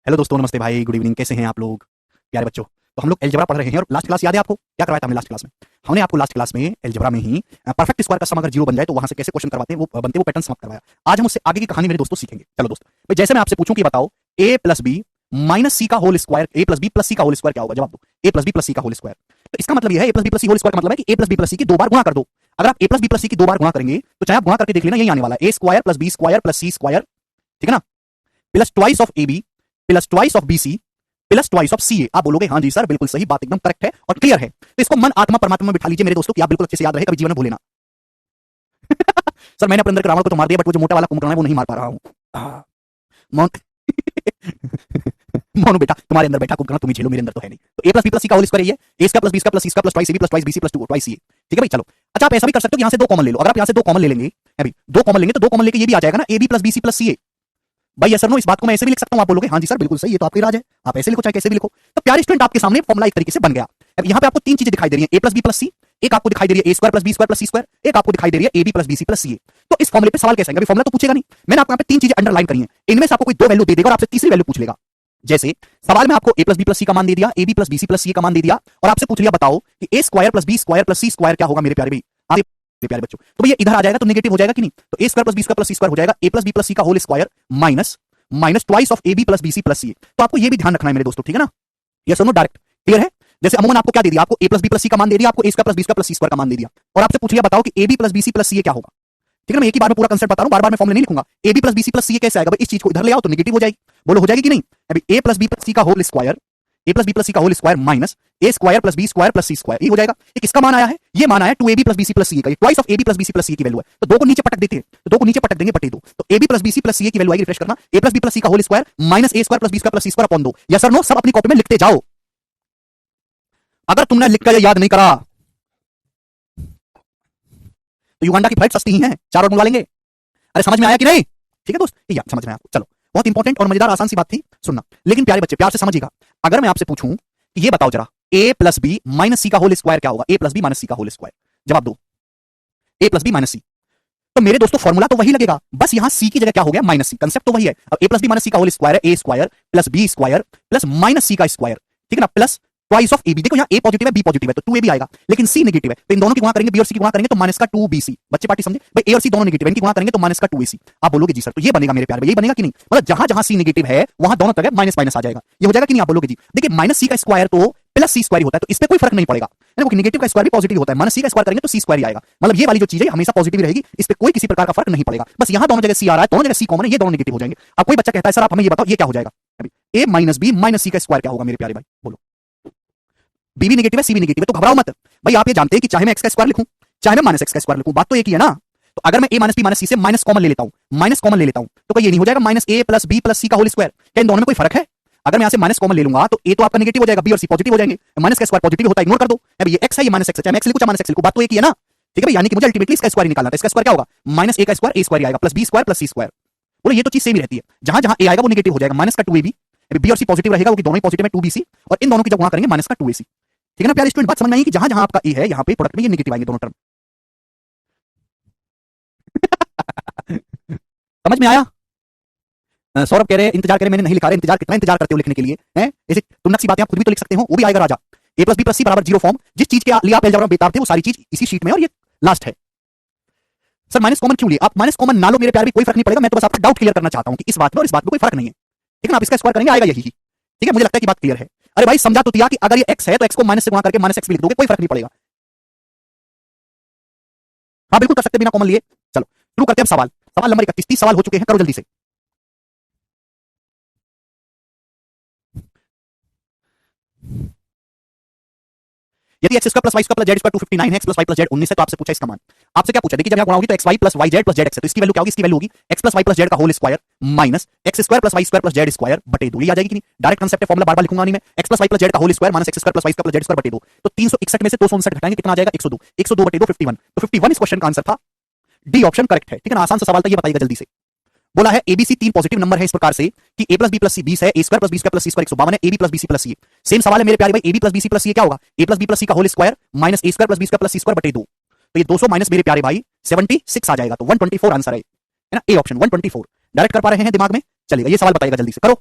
Hello दोस्तों, नमस्ते भाई, गुड इवनिंग। कैसे हैं आप लोग प्यारे बच्चों? तो हम लोग अलजेब्रा पढ़ रहे हैं और लास्ट क्लास याद है आपको क्या करवाया था हमने लास्ट क्लास में? हमने आपको लास्ट क्लास में अलजेब्रा में ही परफेक्ट स्क्वायर का सम अगर जीरो बन जाए तो वहां से कैसे क्वेश्चन करवाते हैं वो बनते हैं, वो पैटर्न समाप्त करवाया। आज हम उससे आगे की कहानी मेरे दोस्तों सीखेंगे। चलो दोस्त भाई, जैसे मैं आपसे पूछूं कि बताओ ए प्लस बी माइनस सी का whole square, A plus B plus सी का होल स्क्वायर क्या होगा? जवाब दो। ए प्लस बी प्लस सी का होल स्क्वायर। तो इसका मतलब यह है ए प्लस बी प्लस सी होल स्क्वायर का मतलब है कि A plus B plus C की दो बार गुणा कर दो। अगर आप ए प्लस बी प्लस सी की दो बार गुणा करेंगे तो चाहे आप गुणा करके देख लेना, यही आने वाला है A square plus B square plus C square, ठीक है ना, plus twice of A B plus twice of B C plus twice of C A. आप बोलोगे हाँ जी सर, बिल्कुल सही बात, एकदम करेक्ट है और क्लियर है। तो इसको मन आत्मा परमात्मा में बिठा लीजिए मेरे दोस्तों कि आप बिल्कुल अच्छे से याद रहे, कभी जीवन में भूले ना। सर मैंने अपने अंदर के रावण को तो मार दिया, बट वो जो मोटा वाला कुंभकर्ण है वो नहीं मार पा रहा हूँ। मौन मोनू बेटा, तुम्हारे अंदर बैठा कुंभकर्ण तुम ही झेलो, मेरे अंदर तो है नहीं। तो ए प्लस बी प्लस सी का होल स्क्वायर ये है, ए का प्लस बी का प्लस सी का plus twice A B plus twice B C plus two twice C A. ठीक है भाई, चलो। अच्छा, आप ऐसा भी कर सकते हो, यहाँ से दो कॉमन ले लो। अगर आप यहाँ से दो कॉमन ले लेंगे, अभी दो कॉमन लेंगे तो दो कॉमन लेके ये भी आ जाएगा ना, A B plus B C plus C A. भाई सर नो, इस बात को मैं ऐसे भी लिख सकता हूं। आप बोलोगे हाँ जी सर, बिल्कुल सही, ये तो आपकी राज है, आप ऐसे लिखो चाहे कैसे भी लिखो। तो प्यारे स्टूडेंट, आपके सामने फॉर्मुला एक तरीके से बन गया। अब यहाँ पे आपको तीन चीजें दिखाई दे रही हैं, A plus B plus C, एक आपको दिखाई दे रही है A square plus B square plus C square, एक आपको दिखाई दे रही है A B plus B C plus C A. तो इस फॉर्मुले पे सवाल कैसे आएगा? फॉर्मुला तो पूछेगा नहीं, मैंने आपको यहाँ पे तीन चीजें अंडरलाइन करी हैं, इनमें से आपको कोई दो वैल्यू दे देगा और आपसे तीसरी वैल्यू पूछ लेगा। जैसे सवाल में आपको ए प्लस बी प्लस सी का मान दे दिया, A B plus B C plus सी का मान दे दिया, और आपसे पूछ लिया बताओ कि A square plus B square plus C square क्या होगा मेरे प्यारे भाई, मेरे प्यारे बच्चों। तो भैया इधर आ जाएगा तो नेगेटिव हो जाएगा कि नहीं? तो A square plus B square plus C square हो जाएगा ए प्लस बी प्लस सी का whole square minus minus twice of A B plus B C plus C. तो आपको ये भी ध्यान रखना है मेरे दोस्तों, ठीक है ना? यस और नो, डायरेक्ट क्लियर है? जैसे अमूमन आपको क्या दे दिया, आपको ए प्लस बी प्लस सी का मान दे दिया, आपको A square plus B square plus C square का मान दे दिया, और आपसे पूछ लिया बताओ कि A B plus B C plus C क्या होगा। ठीक है ना? मैं एक ही बार में पूरा कंसेप्ट बता रहा हूं, बार बार मैं फॉर्मूला नहीं लिखूंगा। A B plus B C plus C कैसे आएगा? भाई इस चीज को इधर ले आओ तो नेगेटिव हो जाएगी। बोलो हो जाएगी कि नहीं? अभी ए प्लस बी प्लस सी का whole square, A plus B plus सी का whole square minus A square plus B square plus C square, ये हो जाएगा। ये किसका मान आया है? ये मान आया 2ab प्लस bc प्लस सी का, ये twice of ab plus bc plus C की वैल्यू है। तो दो को नीचे पटक देते हैं, तो दो को नीचे पटक देंगे, बटे दो, तो ab plus bc plus C की वैल्यू आएगी, रिफ्रेश करना, a प्लस b प्लस सी का whole square minus A square plus B square plus C square upon दो। यस सर नो, सब अपनी कॉपी में लिखते जाओ। अगर तुमने लिखकर याद नहीं करा तो युगांडा की फ्लाइट सस्ती ही है, चार और मंगवा लेंगे। अरे समझ में आया कि नहीं? ठीक है दोस्त, या समझ में आया? चलो, बहुत इंपॉर्टेंट और मजेदार आसान सी बात थी, सुनना। लेकिन प्यारे बच्चे प्यार से समझिएगा, अगर मैं आपसे पूछूं कि ये बताओ जरा ए प्लस बी माइनस सी का होल स्क्वायर क्या होगा? A plus B minus C का होल स्क्वायर, जवाब दो। ए प्लस बी माइनस सी। तो मेरे दोस्तों फॉर्मूला तो वही लगेगा, बस यहां सी की जगह क्या हो गया? माइनस सी। कंसेप्ट तो वही है। अब A plus B minus C का होल स्क्वायर है A square plus B square plus minus C का स्क्वायर, ठीक है ना, plus twice of A B. देखो यहाँ ए पॉजिटिव है बी पॉजिटिव है तो 2ab आएगा, लेकिन सी नेगेटिव है, तो इन दोनों की गुणा करेंगे, बी और सी की गुणा करेंगे तो माइनस का 2bc। बच्चे पार्टी समझे भाई? ए और सी दोनों नेगेटिव है, इनकी गुणा करेंगे तो माइनस का 2ac। आप बोलोगे जी सर तो ये बनेगा मेरे प्यारे, यही बनेगा कि नहीं? मतलब जहां जहां सी नेगेटिव है वहां दोनों तरफ माइनस माइनस आ जाएगा, ये हो जाएगा कि नहीं? आप बोलोगे जी देखिए माइनस सी का स्क्वायर तो प्लस सी स्क्वायर होता है, तो इस पे कोई फर्क नहीं पड़ेगा। नेगेटिव का स्क्वायर भी पॉजिटिव होता है, माइनस सी का स्क्वायर करेंगे तो सी स्क्वायर ही आएगा। मतलब ये वाली जो चीज है हमेशा पॉजिटिव रहेगी, इस पे कोई किसी प्रकार का फर्क नहीं पड़ेगा। बस यहां दोनों जगह सी आ रहा है, दोनों जगह सी कॉमन है, ये दोनों नेगेटिव हो जाएंगे। अब कोई बच्चा कहता है सर आप हमें ये बताओ ये क्या हो जाएगा? अभी ए माइनस बी माइनस सी का स्क्वायर क्या होगा मेरे प्यारे भाई? बोलो। बी भी नेगेटिव है सी भी नेगेटिव है, तो घबराओ मत भाई। आप ये जानते हैं कि चाहे मैं एक्स का स्क्वायर लिखूं चाहे मैं माइनस एक्स का स्क्वायर लिखूं, बात तो एक ही है ना। तो अगर मैं ए माइनस बी माइनस सी से माइनस कॉमन ले लेता हूं, माइनस कॉमन ले लेता हूं, तो क्या ये नहीं हो जाएगा माइनस ए प्लस बी प्लस सी का होल स्क्वायर? क्या इन दोनों में कोई फर्क है? अगर मैं यहां से माइनस कॉमन ले लूंगा तो ए तो आपका नेगेटिव हो जाएगा, बी और सी पॉजिटिव हो जाएंगे, माइनस का स्क्वायर पॉजिटिव होता है, इग्नोर कर दो। अभी ये एक्स है ये माइनस एक्स है, चाहे मैं एक्स लिखूं चाहे माइनस एक्स लिखूं, बात तो एक ही है ना। ठीक है भाई, यानी कि मुझे अल्टीमेटली इसका स्क्वायर निकालना है। इसका स्क्वायर क्या होगा? माइनस ए का स्क्वायर ए स्क्वायर आएगा प्लस बी स्क्वायर प्लस सी स्क्वायर। बोलो ये तो चीज सेम ही रहती है, जहां जहां ए आएगा वो नेगेटिव हो जाएगा, माइनस का 2ab, बी और सी पॉजिटिव रहेगा क्योंकि दोनों ही पॉजिटिव है 2bc, और इन दोनों की जब गुणा करेंगे माइनस का 2ac। ठीक है ना प्यारे स्टूडेंट? बात समझ में आई कि जहां जहां आपका ए है यहां पे प्रोडक्ट में ये नेगेटिव आएंगे दोनों टर्म। समझ में आया? सौरभ कह रहे हैं इंतजार करें, मैंने नहीं लिखा रहे, इंतजार कितना इंतजार करते हो लिखने के लिए हैं? ऐसे तुमनक सी बातें आप खुद भी तो लिख सकते हो, वो भी आएगा राजा। ए प्लस बी प्लस सी बराबर जीरो फॉर्म, जिस चीज के लिए आप अलजेब्रा में बेताब थे वो सारी चीज इसी शीट में, और ये लास्ट है। सर माइनस कॉमन क्यों लिए? आप माइनस कॉमन ना लो मेरे प्यारे भी, कोई फर्क नहीं पड़ेगा। मैं तो बस आपका डाउट क्लियर करना चाहता हूं कि इस बात में और इस बात में कोई फर्क नहीं है। ठीक है ना? आप इसका स्क्वायर करेंगे आएगा यही। ठीक है, मुझे लगता है कि बात क्लियर है। अरे भाई समझा तो दिया कि अगर ये एक्स है तो एक्स को माइनस से गुणा करके माइनस एक्स भी लिख दोगे, कोई फर्क नहीं पड़ेगा। हाँ बिल्कुल कर सकते बिना कॉमन लिए। चलो शुरू करते हैं सवाल। सवाल नंबर 31, 30 सवाल हो चुके हैं, करो जल्दी से। यदि x square plus Y square plus Z square 259 है, x plus Y plus z 19 है, तो आपसे पूछा इसका मान। आपसे क्या पूछा? देखिए जब यहां गुणा होगी तो x Y plus Y Z plus Z X है, तो इसकी वैल्यू क्या होगी? इसकी वैल्यू होगी X plus Y plus Z का whole square minus X square plus Y square plus Z square बटे 2। ये आ जाएगी कि नहीं? डायरेक्ट कांसेप्ट है, फॉर्मूला बार बार लिखूंगा नहीं मैं। X plus Y plus Z का whole square minus X square plus Y square plus Z square बटे 2। तो 361 में से 259 घटाएंगे कितना आ जाएगा? 102। 102 बटे 2 51। तो 51 इस क्वेश्चन का आंसर था, डी ऑप्शन करेक्ट है। ठीक है ना? आसान सा सवाल था, ये बताइएगा जल्दी से। बोला है एबीसी तीन पॉजिटिव नंबर है इस प्रकार से कि A plus B plus C 20 है, A square plus B square plus C square 152 है, A B plus B C plus C. Same सवाल है मेरे प्यारे भाई, A B plus B C plus C क्या होगा? ए प्लस बी प्लस सी का whole square minus A square plus B square plus C square बटे 2। तो ये 200 माइनस मेरे प्यारे भाई 76 आ जाएगा, तो 124 आंसर है ना? ए ऑप्शन 124 डायरेक्ट कर पा रहे हैं दिमाग में? चलेगा। ये सवाल बताइएगा जल्दी से, करो।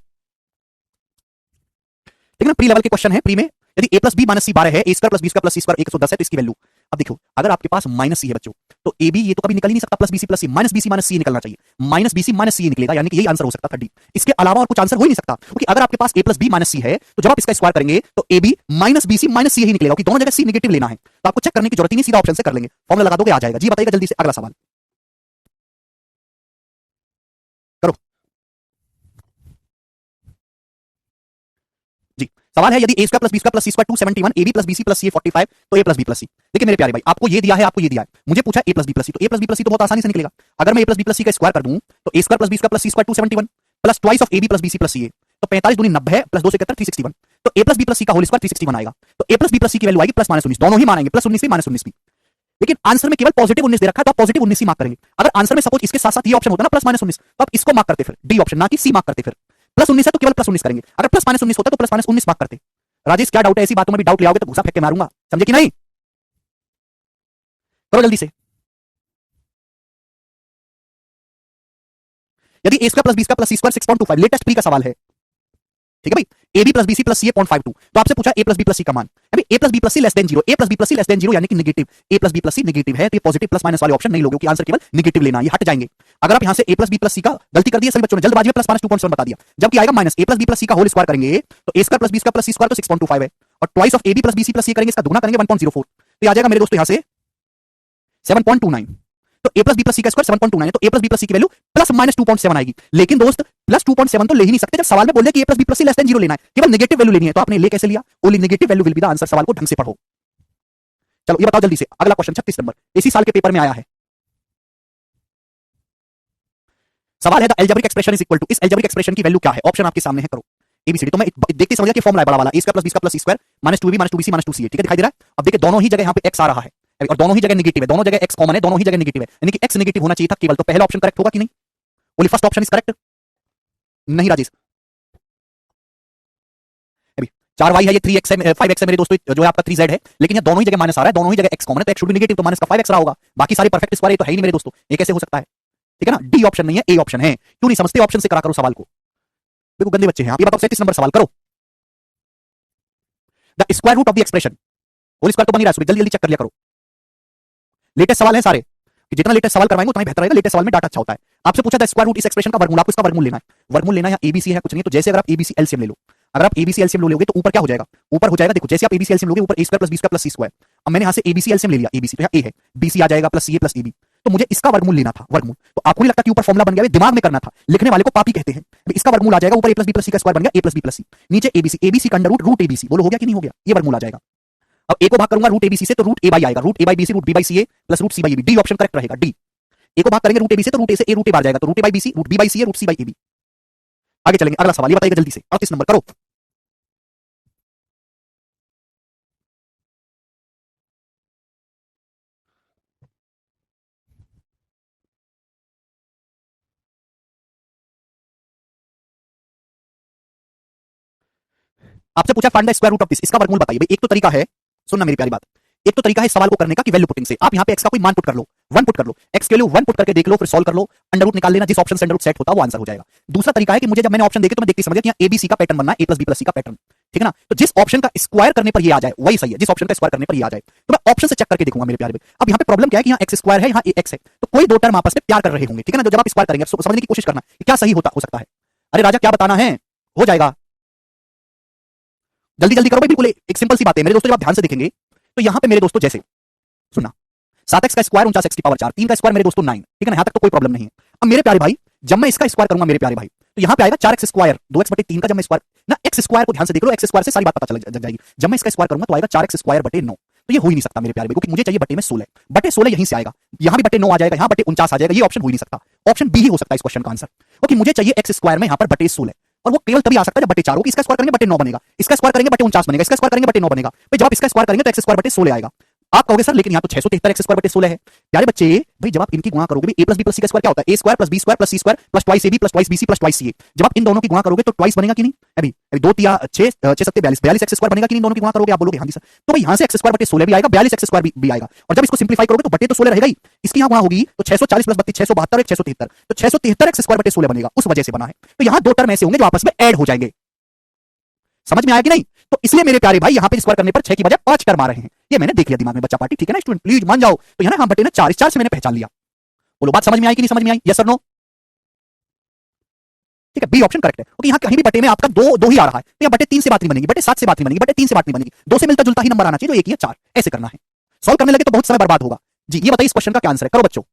ठीक है ना, प्री लेवल के क्वेश्चन है। प्री में यदि a plus B minus c 12 है, a square plus B square plus C square 110 है, तो इसकी वैल्यू अब देखो, अगर आपके पास माइनस सी है बच्चों, तो ए बी ये तो कभी निकल ही नहीं सकता, plus BC plus C, minus BC minus सी निकलना चाहिए, माइनस बीसी माइनस सी निकलेगा, यानी कि यही आंसर हो सकता था डी। इसके अलावा और कुछ आंसर हो ही नहीं सकता, क्योंकि अगर आपके पास a plus B minus C है, तो जब आप इसका स्क्वायर करेंगे तो A B minus BC minus C ही निकलेगा, क्योंकि दोनों जगह सी नेगेटिव लेना है, तो आपको चेक करने की जरूरत ही नहीं, सीधा ऑप्शन से कर लेंगे, फॉर्मूला लगा दोगे आ जाएगा। जी बताइएगा जल्दी से, अगला सवाल करो जी। सवाल है, यदि a square plus B square plus C square 271, A B plus BC plus C 45, तो a plus B plus C. देखिए मेरे प्यारे भाई, आपको ये दिया है, आपको ये दिया है, मुझे पूछा a plus B plus C, तो a plus B plus C तो बहुत आसानी से निकलेगा। अगर मैं a प्लस बी प्लस सी का स्क्वायर कर दूं, तो a square plus B square plus C square 271 plus twice of A B plus BC plus C A, तो 45 दूनी 90 है, प्लस 2 से 361, तो a प्लस बी प्लस सी का होल स्क्वायर 361 आएगा। तो a plus B plus C की वैल्यू आएगी प्लस माइनस 19, दोनों ही मानेंगे, प्लस 19 भी माइनस 19 भी। लेकिन आंसर में केवल पॉजिटिव 19 दे रखा है, तो आप पॉजिटिव 19 ही मार्क करेंगे। अगर आंसर में सपोज इसके साथ साथ ये ऑप्शन होता ना प्लस माइनस 19, तो आप इसको मार्क करते, फिर डी ऑप्शन, ना कि सी मार्क करते। फिर प्लस 19 है तो केवल प्लस 19 करेंगे, अगर प्लस माइनस 19 होता तो प्लस माइनस 19 मार्क करते। राजेश क्या डाउट है, ऐसी बातों में भी डाउट ले आओगे तो घुसा फेंक के मारूंगा, समझे कि नहीं? करो जल्दी से। यदि a square plus B square plus C square 6.25, latest pre का सवाल है, ठीक है भाई, A B plus B C plus C है 0.52, तो आपसे पूछा a प्लस बी प्लस सी का मान, अभी a plus B plus C less than 0, a plus B plus C less than 0 यानी कि negative, a plus B plus C negative है, तो ये पॉजिटिव प्लस माइनस वाले ऑप्शन नहीं लोगे, क्योंकि आंसर केवल नेगेटिव लेना, ये हट जाएंगे। अगर आप यहां से a प्लस बी प्लस सी का गलती कर दिए सभी बच्चों ने, जल्दबाजी में प्लस माइनस 2.7 बता दिया, जबकि आएगा minus a plus B plus सी का होल स्क्वायर करेंगे तो a square plus B square plus C square तो 6.25 है, और twice of A B plus B C plus C करेंगे, इसका दुगना करेंगे 1.04, तो ये आ जाएगा मेरे दोस्तों यहां से 7.29। तो a प्लस बी प्लस सी का स्क्वायर 7.29, तो a plus B plus C की वैल्यू प्लस माइनस 2.7 आएगी। लेकिन दोस्त प्लस 2.7 तो ले ही नहीं सकते, जब सवाल में बोले कि a plus B plus C less than 0 लेना है, केवल नेगेटिव वैल्यू लेनी है, तो आपने ले कैसे लिया? Only negative value will be the answer. सवाल को ढंग से पढ़ो। चलो ये बताओ जल्दी से, अगला क्वेश्चन 36 नंबर, इसी साल के पेपर में आया है। सवाल है the algebraic expression is equal to, इस एल्जेब्रिक एक्सप्रेशन की वैल्यू क्या है? ऑप्शन आपके सामने है, करो एबीसीडी। तो मैं देखते समझ गया कि फॉर्मूला है बड़ा वाला, a square plus B square plus C square minus 2b minus 2bc minus 2ca, ठीक है, दिखाई दे रहा है। अब देखिए दोनों ही जगह यहाँ पे x आ रहा है, और दोनों ही जगह नेगेटिव है, दोनों जगह x कॉमन है, दोनों ही जगह नेगेटिव है, यानी कि x नेगेटिव होना चाहिए था केवल, तो पहला ऑप्शन करेक्ट होगा कि नहीं? Only first option is correct. नहीं राजेश, अभी 4y है, ये 3x है, 5x है मेरे दोस्तों, जो है आपका 3z है, लेकिन ये दोनों ही जगह माइनस आ रहा है, दोनों ही जगह x कॉमन है, तो x शुड बी नेगेटिव, तो माइनस का 5x रहा होगा। बाकी सारे परफेक्ट स्क्वायर तो है ही नहीं मेरे दोस्तों, ये कैसे हो सकता है? ठीक है ना, डी ऑप्शन नहीं है, ए ऑप्शन है। क्यों नहीं समझते? ऑप्शन से करा करो सवाल को, देखो गंदे बच्चे हैं आप। ये बताओ 37 नंबर सवाल करो, the square root of the expression, whole square तो बन ही रहा है, जल्दी जल्दी चेक कर लिया करो। लेटेस्ट सवाल है सारे, जितना लेटेस्ट सवाल करवाएंगे उतना ही बेहतर रहेगा, लेटेस्ट सवाल में डाटा अच्छा होता है। आपसे पूछा था स्क्वायर रूट इस एक्सप्रेशन का वर्गमूल, आपको इसका वर्गमूल लेना है, वर्गमूल लेना है, या एबीसी है कुछ नहीं, तो जैसे अगर आप एबीसी एलसीएम ले लो, अगर आप एबीसी एलसीएम लोगे तो ऊपर क्या हो जाएगा? ऊपर हो जाएगा, देखो जैसे आप एबीसी एलसीएम लोगे, ऊपर a square plus B square plus C square. अब मैंने यहां से एबीसी एलसीएम ले लिया, एबीसी तो यहाँ a है, बीसी आ जाएगा plus C a plus AB, तो मुझे इसका वर्गमूल लेना था, वर्गमूल। तो आपको नहीं लगता कि ऊपर फॉर्मूला बन गया? दिमाग में करना था, लिखने वाले को पापी कहते हैं। इसका वर्गमूल आ जाएगा, ऊपर a प्लस बी प्लस सी का स्क्वायर बन गया, a प्लस बी प्लस सी, नीचे एबीसी, एबीसी का अंडर रूट रूट एबीसी, बोलो हो गया कि नहीं हो गया? ये वर्गमूल आ जाएगा। अब a को भाग करूंगा रूट एबीसी से, तो रूट a बाई आएगा, root a by b c root b by c a plus root c by ab, D option correct रहेगा, डी। a को भाग करेंगे रूट एबी से, तो रूट a से a रूट a बार जाएगा, तो root a by b c root b by c a root c by ab. आगे चलेंगे, अगला सवाल ये बताइएगा जल्दी से, 38 नंबर करो। आपसे पूछा find the square root of this, इसका वर्गमूल बताइए। भाई एक तो तरीका है, सुनना मेरी प्यारी बात, एक तो तरीका है सवाल को करने का कि वैल्यू पुटिंग से, आप यहां पे x का कोई मान पुट कर लो, 1 पुट कर लो, x के लिए 1 पुट करके देख लो, फिर सॉल्व कर लो, अंडर रूट निकाल लेना, जिस ऑप्शन से अंडर रूट सेट होता है वो आंसर हो जाएगा। दूसरा तरीका है कि मुझे जब मैंने ऑप्शन देखे तो मैं देखते समझ गया कि यहां एबीसी का पैटर्न बनना है, a प्लस बी प्लस सी का पैटर्न, ठीक है ना, तो जिस ऑप्शन का स्क्वायर करने पर ये आ जाए वही सही है, जिस ऑप्शन का स्क्वायर करने पर ये आ जाए, तो मैं ऑप्शन से चेक करके देखूंगा मेरे प्यारे भाई। अब यहां पे प्रॉब्लम क्या है कि यहां एक्स स्क्वायर है, यहां एक्स है, तो कोई दो टर्म आपस में प्यार कर रहे होंगे, ठीक है ना, तो जब आप स्क्वायर करेंगे समझने की कोशिश करना क्या सही होता हो सकता है। अरे राजा क्या बताना है, हो जाएगा, जल्दी जल्दी करो भाई, बिल्कुल एक सिंपल सी बात है मेरे दोस्तों, जब आप ध्यान से देखेंगे तो यहां पे मेरे दोस्तों जैसे सुनना, 7x का स्क्वायर 49x की पावर 4, 3 का स्क्वायर मेरे दोस्तों 9, ठीक है ना, यहां तक तो कोई प्रॉब्लम नहीं है। अब मेरे प्यारे भाई जब मैं इसका स्क्वायर करूंगा मेरे प्यारे भाई, तो यहां पे आएगा 4x स्क्वायर 2x बटे 3 का, जब मैं स्क्वायर ना x स्क्वायर को ध्यान से देख लो, x स्क्वायर से सारी बात पता चल जाएगी। जब मैं इसका स्क्वायर करूंगा तो आएगा 4x स्क्वायर बटे 9, तो ये हो ही नहीं सकता मेरे प्यारे भाई, क्योंकि मुझे चाहिए बटे में 16, बटे 16 यहीं से आएगा, यहां भी बटे 9 आ जाएगा, यहां बटे 49 आ जाएगा, ये ऑप्शन हो ही नहीं सकता, ऑप्शन बी ही हो सकता है इस क्वेश्चन का आंसर, क्योंकि मुझे चाहिए x स्क्वायर में यहां पर बटे 16, और वो केवल तभी आ सकता है जब बटे 4 हो, इसका स्क्वायर करेंगे बटे 9 बनेगा, इसका स्क्वायर करेंगे बटे 49 बनेगा, इसका स्क्वायर करेंगे बटे 9 बनेगा। भाई जब आप इसका स्क्वायर करेंगे तो x स्क्वायर बटे 16 आएगा। आप कहोगे सर लेकिन यहाँ तो 673 x स्क्वायर बटे 16 है। प्यारे बच्चे भाई जब आप इनकी गुणा करोगे, a प्लस बी प्लस सी का स्क्वायर क्या होता है? a square plus B square plus C square plus twice A B plus twice B C plus twice C A. जब आप इन दोनों की गुणा करोगे तो ट्वाइस बनेगा कि नहीं? अभी 2 3 6 6 7 42 x स्क्वायर बनेगा कि नहीं? दोनों की गुणा करोगे, आप बोलोगे हाँ जी सर। तो भाई यहाँ से x स्क्वायर बटे 16 भी आएगा, 42 x स्क्वायर भी आएगा, और जब इसको सिंप्लीफाई करोगे तो बटे तो 16 रहेगा ही, इसकी यहाँ गुणा होगी तो 640 प्लस 32 672 673, तो 673 x स्क्वायर बटे 16 बनेगा, उस वजह से बना है। तो यहाँ दो टर्म ऐसे होंगे जो आपस में ऐड हो जाएंगे, समझ में आया कि नहीं? तो इसलिए मेरे प्यारे भाई यहां पे स्क्वायर करने पर 6 की बजाय 5 टर्म आ रहे हैं। ये मैंने देख लिया दिमाग में बच्चा पार्टी, ठीक है ना स्टूडेंट, प्लीज मान जाओ। तो यहाँ बटे ना 4, इस 4 से मैंने पहचान लिया। बोलो बात समझ में आई कि नहीं समझ में आई? यस और नो? ठीक है, बी ऑप्शन करेक्ट है, क्योंकि यहाँ कहीं भी बटे में आपका दो ही आ रहा है, तो यहाँ बटे 3 से बात नहीं बनेगी, बटे 7 से बात नहीं बनेगी, बटे 3 से बात नहीं बनेगी, 2 से मिलता जुलता ही नंबर आना चाहिए, जो एक ही है 4। ऐसे करना है। सॉल्व करने लगे तो बहुत समय बर्बाद होगा। जी ये बताइए इस क्वेश्चन का क्या आंसर है, करो बच्चों।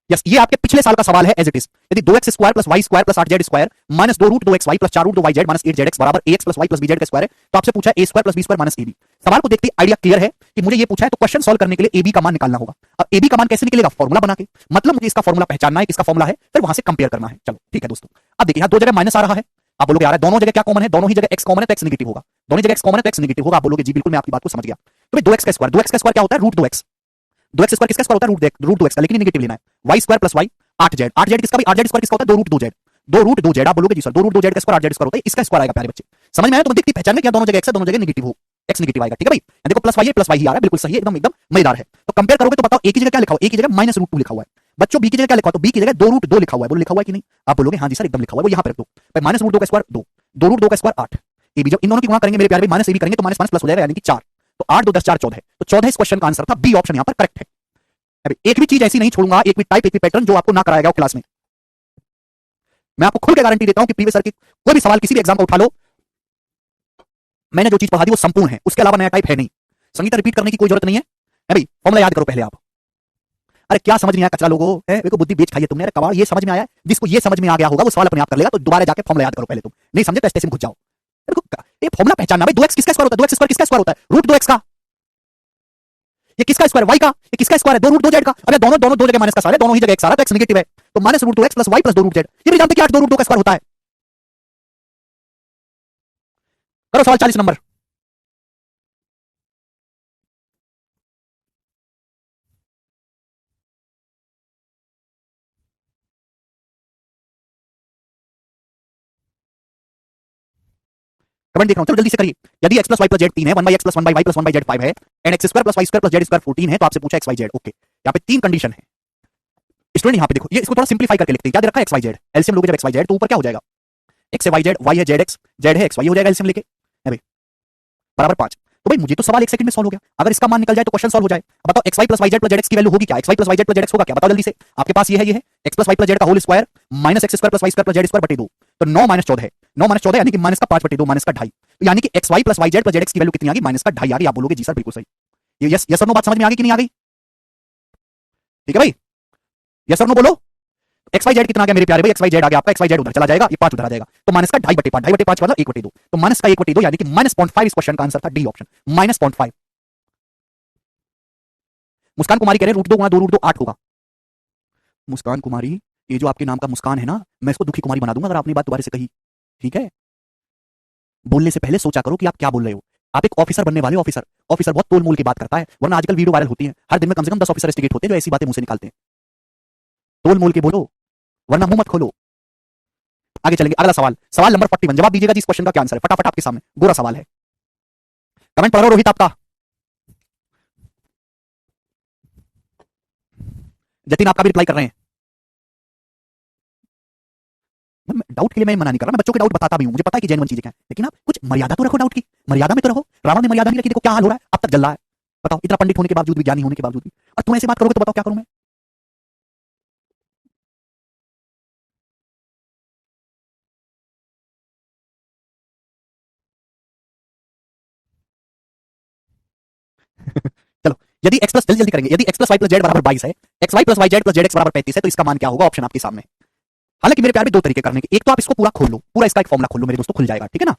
यस ये आपके पिछले साल का सवाल है एज इट इज। यदि 2x square plus Y square प्लस 8z square minus 2 root 2xy plus 4 root 2yz minus 8zx बराबर ax plus y plus bz का स्क्वायर है, तो आपसे पूछा है a square plus b square minus ab। सवाल को देखते ही आइडिया क्लियर है कि मुझे ये पूछा है, तो क्वेश्चन सॉल्व करने के लिए ab का मान निकालना होगा। अब ab का मान कैसे निकलेगा? फॉर्मूला बना के, मतलब मुझे इसका फॉर्मूला पहचानना है, किसका फॉर्मूला है, फिर वहां से कंपेयर करना है। चलो ठीक है दोस्तों, अब देखिए यहाँ दो जगह माइनस आ रहा है, आप बोलोगे यार दोनों जगह क्या कॉमन है? दोनों ही जगह x कॉमन है तो x नेगेटिव होगा, दोनों जगह x कॉमन है तो x नेगेटिव होगा। आप बोलोगे जी बिल्कुल मैं आपकी बात को समझ गया। तो भाई 2x का स्क्वायर क्या होता है? Root 2x। 2x स्क्वायर किसका स्क्वायर होता है? रूट 2x का, लेकिन नेगेटिव लेना है। y square plus y 8z, 8z किसका? 8z स्क्वायर किसका होता है? 2 रूट 2z, 2 रूट 2z। आप बोलोगे जी सर 2 रूट 2z का स्क्वायर 8z स्क्वायर होता है, इसका स्क्वायर आएगा। प्यारे बच्चे समझ में आया? तो दिखती पहचान में क्या दोनों जगह x है, दोनों जगह नेगेटिव हो, x नेगेटिव आएगा। ठीक है भाई, देखो प्लस y है, प्लस y ही आ रहा है, बिल्कुल सही है, एकदम एकदम मजेदार है। तो कंपेयर करोगे तो बताओ a की जगह क्या लिखा हुआ है? a की जगह माइनस रूट 2 लिखा हुआ है। बच्चों b की जगह क्या लिखा हुआ है? तो b की जगह 2 रूट 2 लिखा हुआ है। बोलो लिखा हुआ है कि नहीं? आप बोलोगे हाँ जी सर एकदम लिखा हुआ है, वो यहाँ पे रख दो भाई। माइनस रूट 2 का स्क्वायर 2, 2 रूट 2 का स्क्वायर 8, ab जब इन दोनों की गुणा करेंगे मेरे प्यारे भाई, माइनस ab करेंगे तो माइनस माइनस प्लस हो जाएगा, यानी कि 4। तो 8 2 10 4 14, तो 14 इस क्वेश्चन का आंसर था। बी ऑप्शन यहाँ पर करेक्ट है। अभी एक भी चीज ऐसी नहीं छोड़ूंगा, एक भी टाइप, एक भी पैटर्न जो आपको ना कराया गया क्लास में। मैं आपको खुल के गारंटी देता हूं कि प्रीवियस सर की कोई भी सवाल किसी भी एग्जाम का उठा लो, मैंने जो चीज पढ़ा दी वो संपूर्ण है, उसके अलावा नया टाइप है नहीं। संगीता रिपीट करने की कोई जरूरत नहीं है भाई, फॉर्मूला याद करो पहले आप। अरे क्या समझ में आया कचरा लोगों है? मेरे को बुद्धि बेच खाई है तुमने। अरे कबाड़, ये समझ में आया? जिसको ये समझ में आ गया होगा वो सवाल अपने आप कर लेगा। तो दोबारा जाके फॉर्मूला याद करो पहले। तुम नहीं समझे तो स्टेशन घुस जाओ। ये फॉर्मूला पहचानना भाई, 2x किसका स्क्वायर होता है? 2x स्क्वायर किसका स्क्वायर होता है? रूट 2x का। ये किसका स्क्वायर है? y का। ये किसका स्क्वायर है? 2 रूट 2z का। अरे दोनों दोनों दो जगह माइनस का सारे, दोनों ही जगह x आ रहा है तो x नेगेटिव है, तो minus root 2x plus y plus 2 root z। ये भी जानते कि 8 2 रूट 2 का स्क्वायर होता है। करो सवाल 40 नंबर। कमेंट देख रहा हूं, चलो जल्दी से करिए। यदि x plus Y plus z 3 है, 1 by x plus 1 by y plus 1 by z 5 है, and x square plus Y square plus Z square 14 है, तो आपसे पूछा एक्स वाई जेड। ओके, यहाँ पे 3 कंडीशन है स्टूडेंट। यहाँ पे देखो, ये इसको थोड़ा सिंप्लीफाई करके लिखते हैं। क्या दे रखा है? X y Z. एलसीएम लोगे जब एक्स वाई जेड तो ऊपर क्या हो जाएगा? एक्स है वाई जेड, वाई है जेड एक्स, जेड है एक्स वाई, हो जाएगा एलसीएम लेके है भाई बराबर 5। तो भाई मुझे तो सवाल 1 सेकंड में सॉल्व हो गया। अगर इसका मान निकल जाए तो क्वेश्चन सॉल्व हो जाए। अब बताओ X Y plus Y Z plus Z x की वैल्यू होगी क्या? X Y plus Y Z plus Z X होगा क्या? बताओ जल्दी से। आपके पास ये है x plus Y plus Z का whole square minus X square plus Y square plus Z square बटे 2, तो 9 माइनस 14 है। 9 माइनस 14 यानी कि माइनस का 5 बटे 2 माइनस का 2.5, तो यानी कि x Y plus Y Z plus Z x की वैल्यू कितनी आ गई? माइनस का 2.5 आ गई। आप बोलोगे जी सर बिल्कुल सही। ये यस यस और नो बात समझ में आ गई कि नहीं आ गई? ठीक है भाई, यस और नो बोलो। एक्स वाई जेड कितना आ गया मेरे प्यारे भाई? एक्स वाई जेड आ गया आपका, एक्स वाई जेड उधर चला जाएगा, ये 5 उधर आ जाएगा, तो माइनस का 2.5 बटे 5, 2.5 बटे 5 मतलब 1 बटे 2, तो माइनस का 1 बटे 2 यानी कि माइनस 0.5 इस क्वेश्चन का आंसर था। D option minus 0.5। मुस्कान कुमारी कह रहे रूट 2 गुणा 2 रूट 2 8 होगा। मुस्कान कुमारी, ये जो आपके नाम का मुस्कान है ना, मैं इसको दुखी कुमारी बना दूंगा अगर आपने बात दोबारा से कही। ठीक है, बोलने से पहले सोचा करो कि आप क्या बोल रहे हो। आप एक ऑफिसर बनने वाले ऑफिसर, ऑफिसर बहुत तोल मोल की बात करता है, वरना आजकल वीडियो वायरल होती है, हर दिन में कम से कम 10 ऑफिसर इंस्टिगेट होते हैं जो ऐसी बातें मुंह से निकालते हैं। तोल मोल के बोलो वरना मुंह मत खोलो। आगे चलेंगे, अगला सवाल, सवाल नंबर 41। जवाब दीजिएगा जी इस क्वेश्चन का क्या आंसर है, फटाफट आपके सामने गोरा सवाल है। कमेंट पढ़ो रोहित आपका। जतिन आपका भी रिप्लाई कर रहे हैं। डाउट के लिए मैं मना नहीं कर रहा, मैं बच्चों के डाउट बताता भी हूं, मुझे पता है कि जेन्युइन चीजें क्या है, लेकिन आप कुछ मर्यादा तो रखो डाउट की, मर्यादा में तो रहो। रावण ने मर्यादा नहीं रखी, देखो क्या हाल हो रहा है, अब तक जल रहा है। बताओ, इतना पंडित होने के बावजूद भी, ज्ञानी होने के बावजूद भी, और तुम ऐसे बात करोगे तो बताओ क्या करूं मैं। चलो, यदि एक्स प्लस, जल्दी जल्दी करेंगे, यदि x plus Y plus Z बराबर 22 है, x Y plus Y Z plus Z x बराबर 35 है, तो इसका मान क्या होगा? ऑप्शन आपके सामने। हालांकि मेरे प्यार में दो तरीके करने के, एक तो आप इसको पूरा खोल लो, पूरा इसका एक फॉर्मूला खोल लो मेरे दोस्तों, खुल जाएगा, ठीक है ना।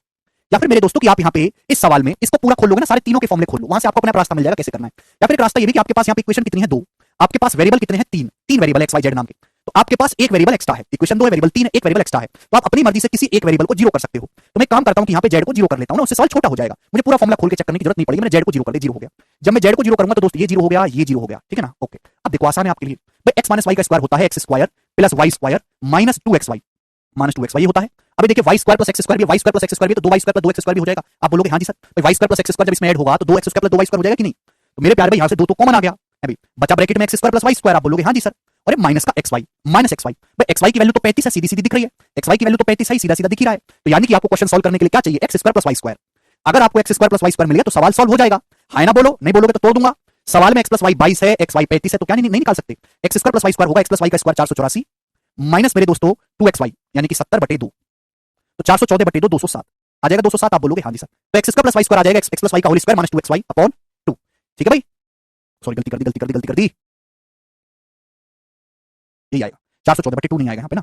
या फिर मेरे दोस्तों कि आप यहाँ पे इस सवाल में इसको पूरा खोल लोगे ना, सारे तीनों के फॉर्मूले खोल लो, वहां से आपको अपना रास्ता मिल जाएगा कैसे करना है। या फिर एक रास्ता ये भी कि आपके पास यहाँ पे इक्वेशन कितनी है? 2, आपके पास वेरिएबल कितने हैं? 3, 3 वेरिएबल एक्स वाई जेड नाम के, तो आपके पास एक वेरिएबल एक्स्ट्रा है। इक्वेशन 2 है, वेरिएबल 3 है, एक वेरिएबल एक्स्ट्रा है, तो आप अपनी मर्जी से किसी एक वेरिएबल को जीरो कर सकते हो। तो मैं काम करता हूं कि यहाँ पे जेड को जीरो कर लेता हूं ना, उससे सवाल छोटा हो जाएगा, मुझे पूरा फॉर्मूला खोल के चेक करने की जरूरत नहीं पड़ेगी, मैंने जेड को जीरो कर दिया, जीरो हो गया। जब मैं जेड को जीरो करूंगा तो दोस्त ये जीरो हो गया, ये जीरो हो गया, ठीक है ना। ओके, अब देखो आसान है आपके लिए भाई, एक्स माइनस वाई का स्क्वायर होता है x square plus Y square minus 2xy, minus 2xy होता है। अभी देखिए Y square plus X square भी, Y square plus X square भी, तो 2y square plus 2x square भी हो जाएगा। आप बोलोगे हाँ जी sir Y square plus X square जब इसमें ऐड होगा तो 2x square plus 2y square हो जाएगा कि नहीं? तो मेरे प्यारे भाई यहाँ से 2 तो कॉमन आ गया, अभी बचा ब्रैकेट में x square plus Y square. आप बोलोगे हाँ जी सर, अरे माइनस का x y minus x y, भाई एक्स वाई की वैल्यू तो 35 है, सीधी सीधी दिख रही है, एक्स वाई की वैल्यू तो 35 है, सीधा सीधा दिख रहा है। तो यानी कि आपको क्वेश्चन सॉल्व करने के लिए क्या चाहिए, X square plus Y square. अगर आपको x square plus Y square मिल गया तो सवाल सॉल्व हो जाएगा। हां ना बोलो, नहीं बोलोगे तो तोड़ दूंगा। सवाल में एक्स प्लस वाई 22 है, एक्स वाई 35 है, तो क्या नहीं निकाल सकते। X square plus Y square होगा एक्स प्लस वाई का स्क्वायर 484 माइनस मेरे दोस्तों 2xy यानी कि 70/2, तो 414/2 207 आ जाएगा। 207 आप बोलोगे हाँ जी सर, तो x square plus Y square आ जाएगा एक्स प्लस वाई का whole square minus 2xy upon 2। ठीक है भाई, सॉरी गलती कर दी, यही आएगा 414/2 नहीं आएगा यहाँ पे ना,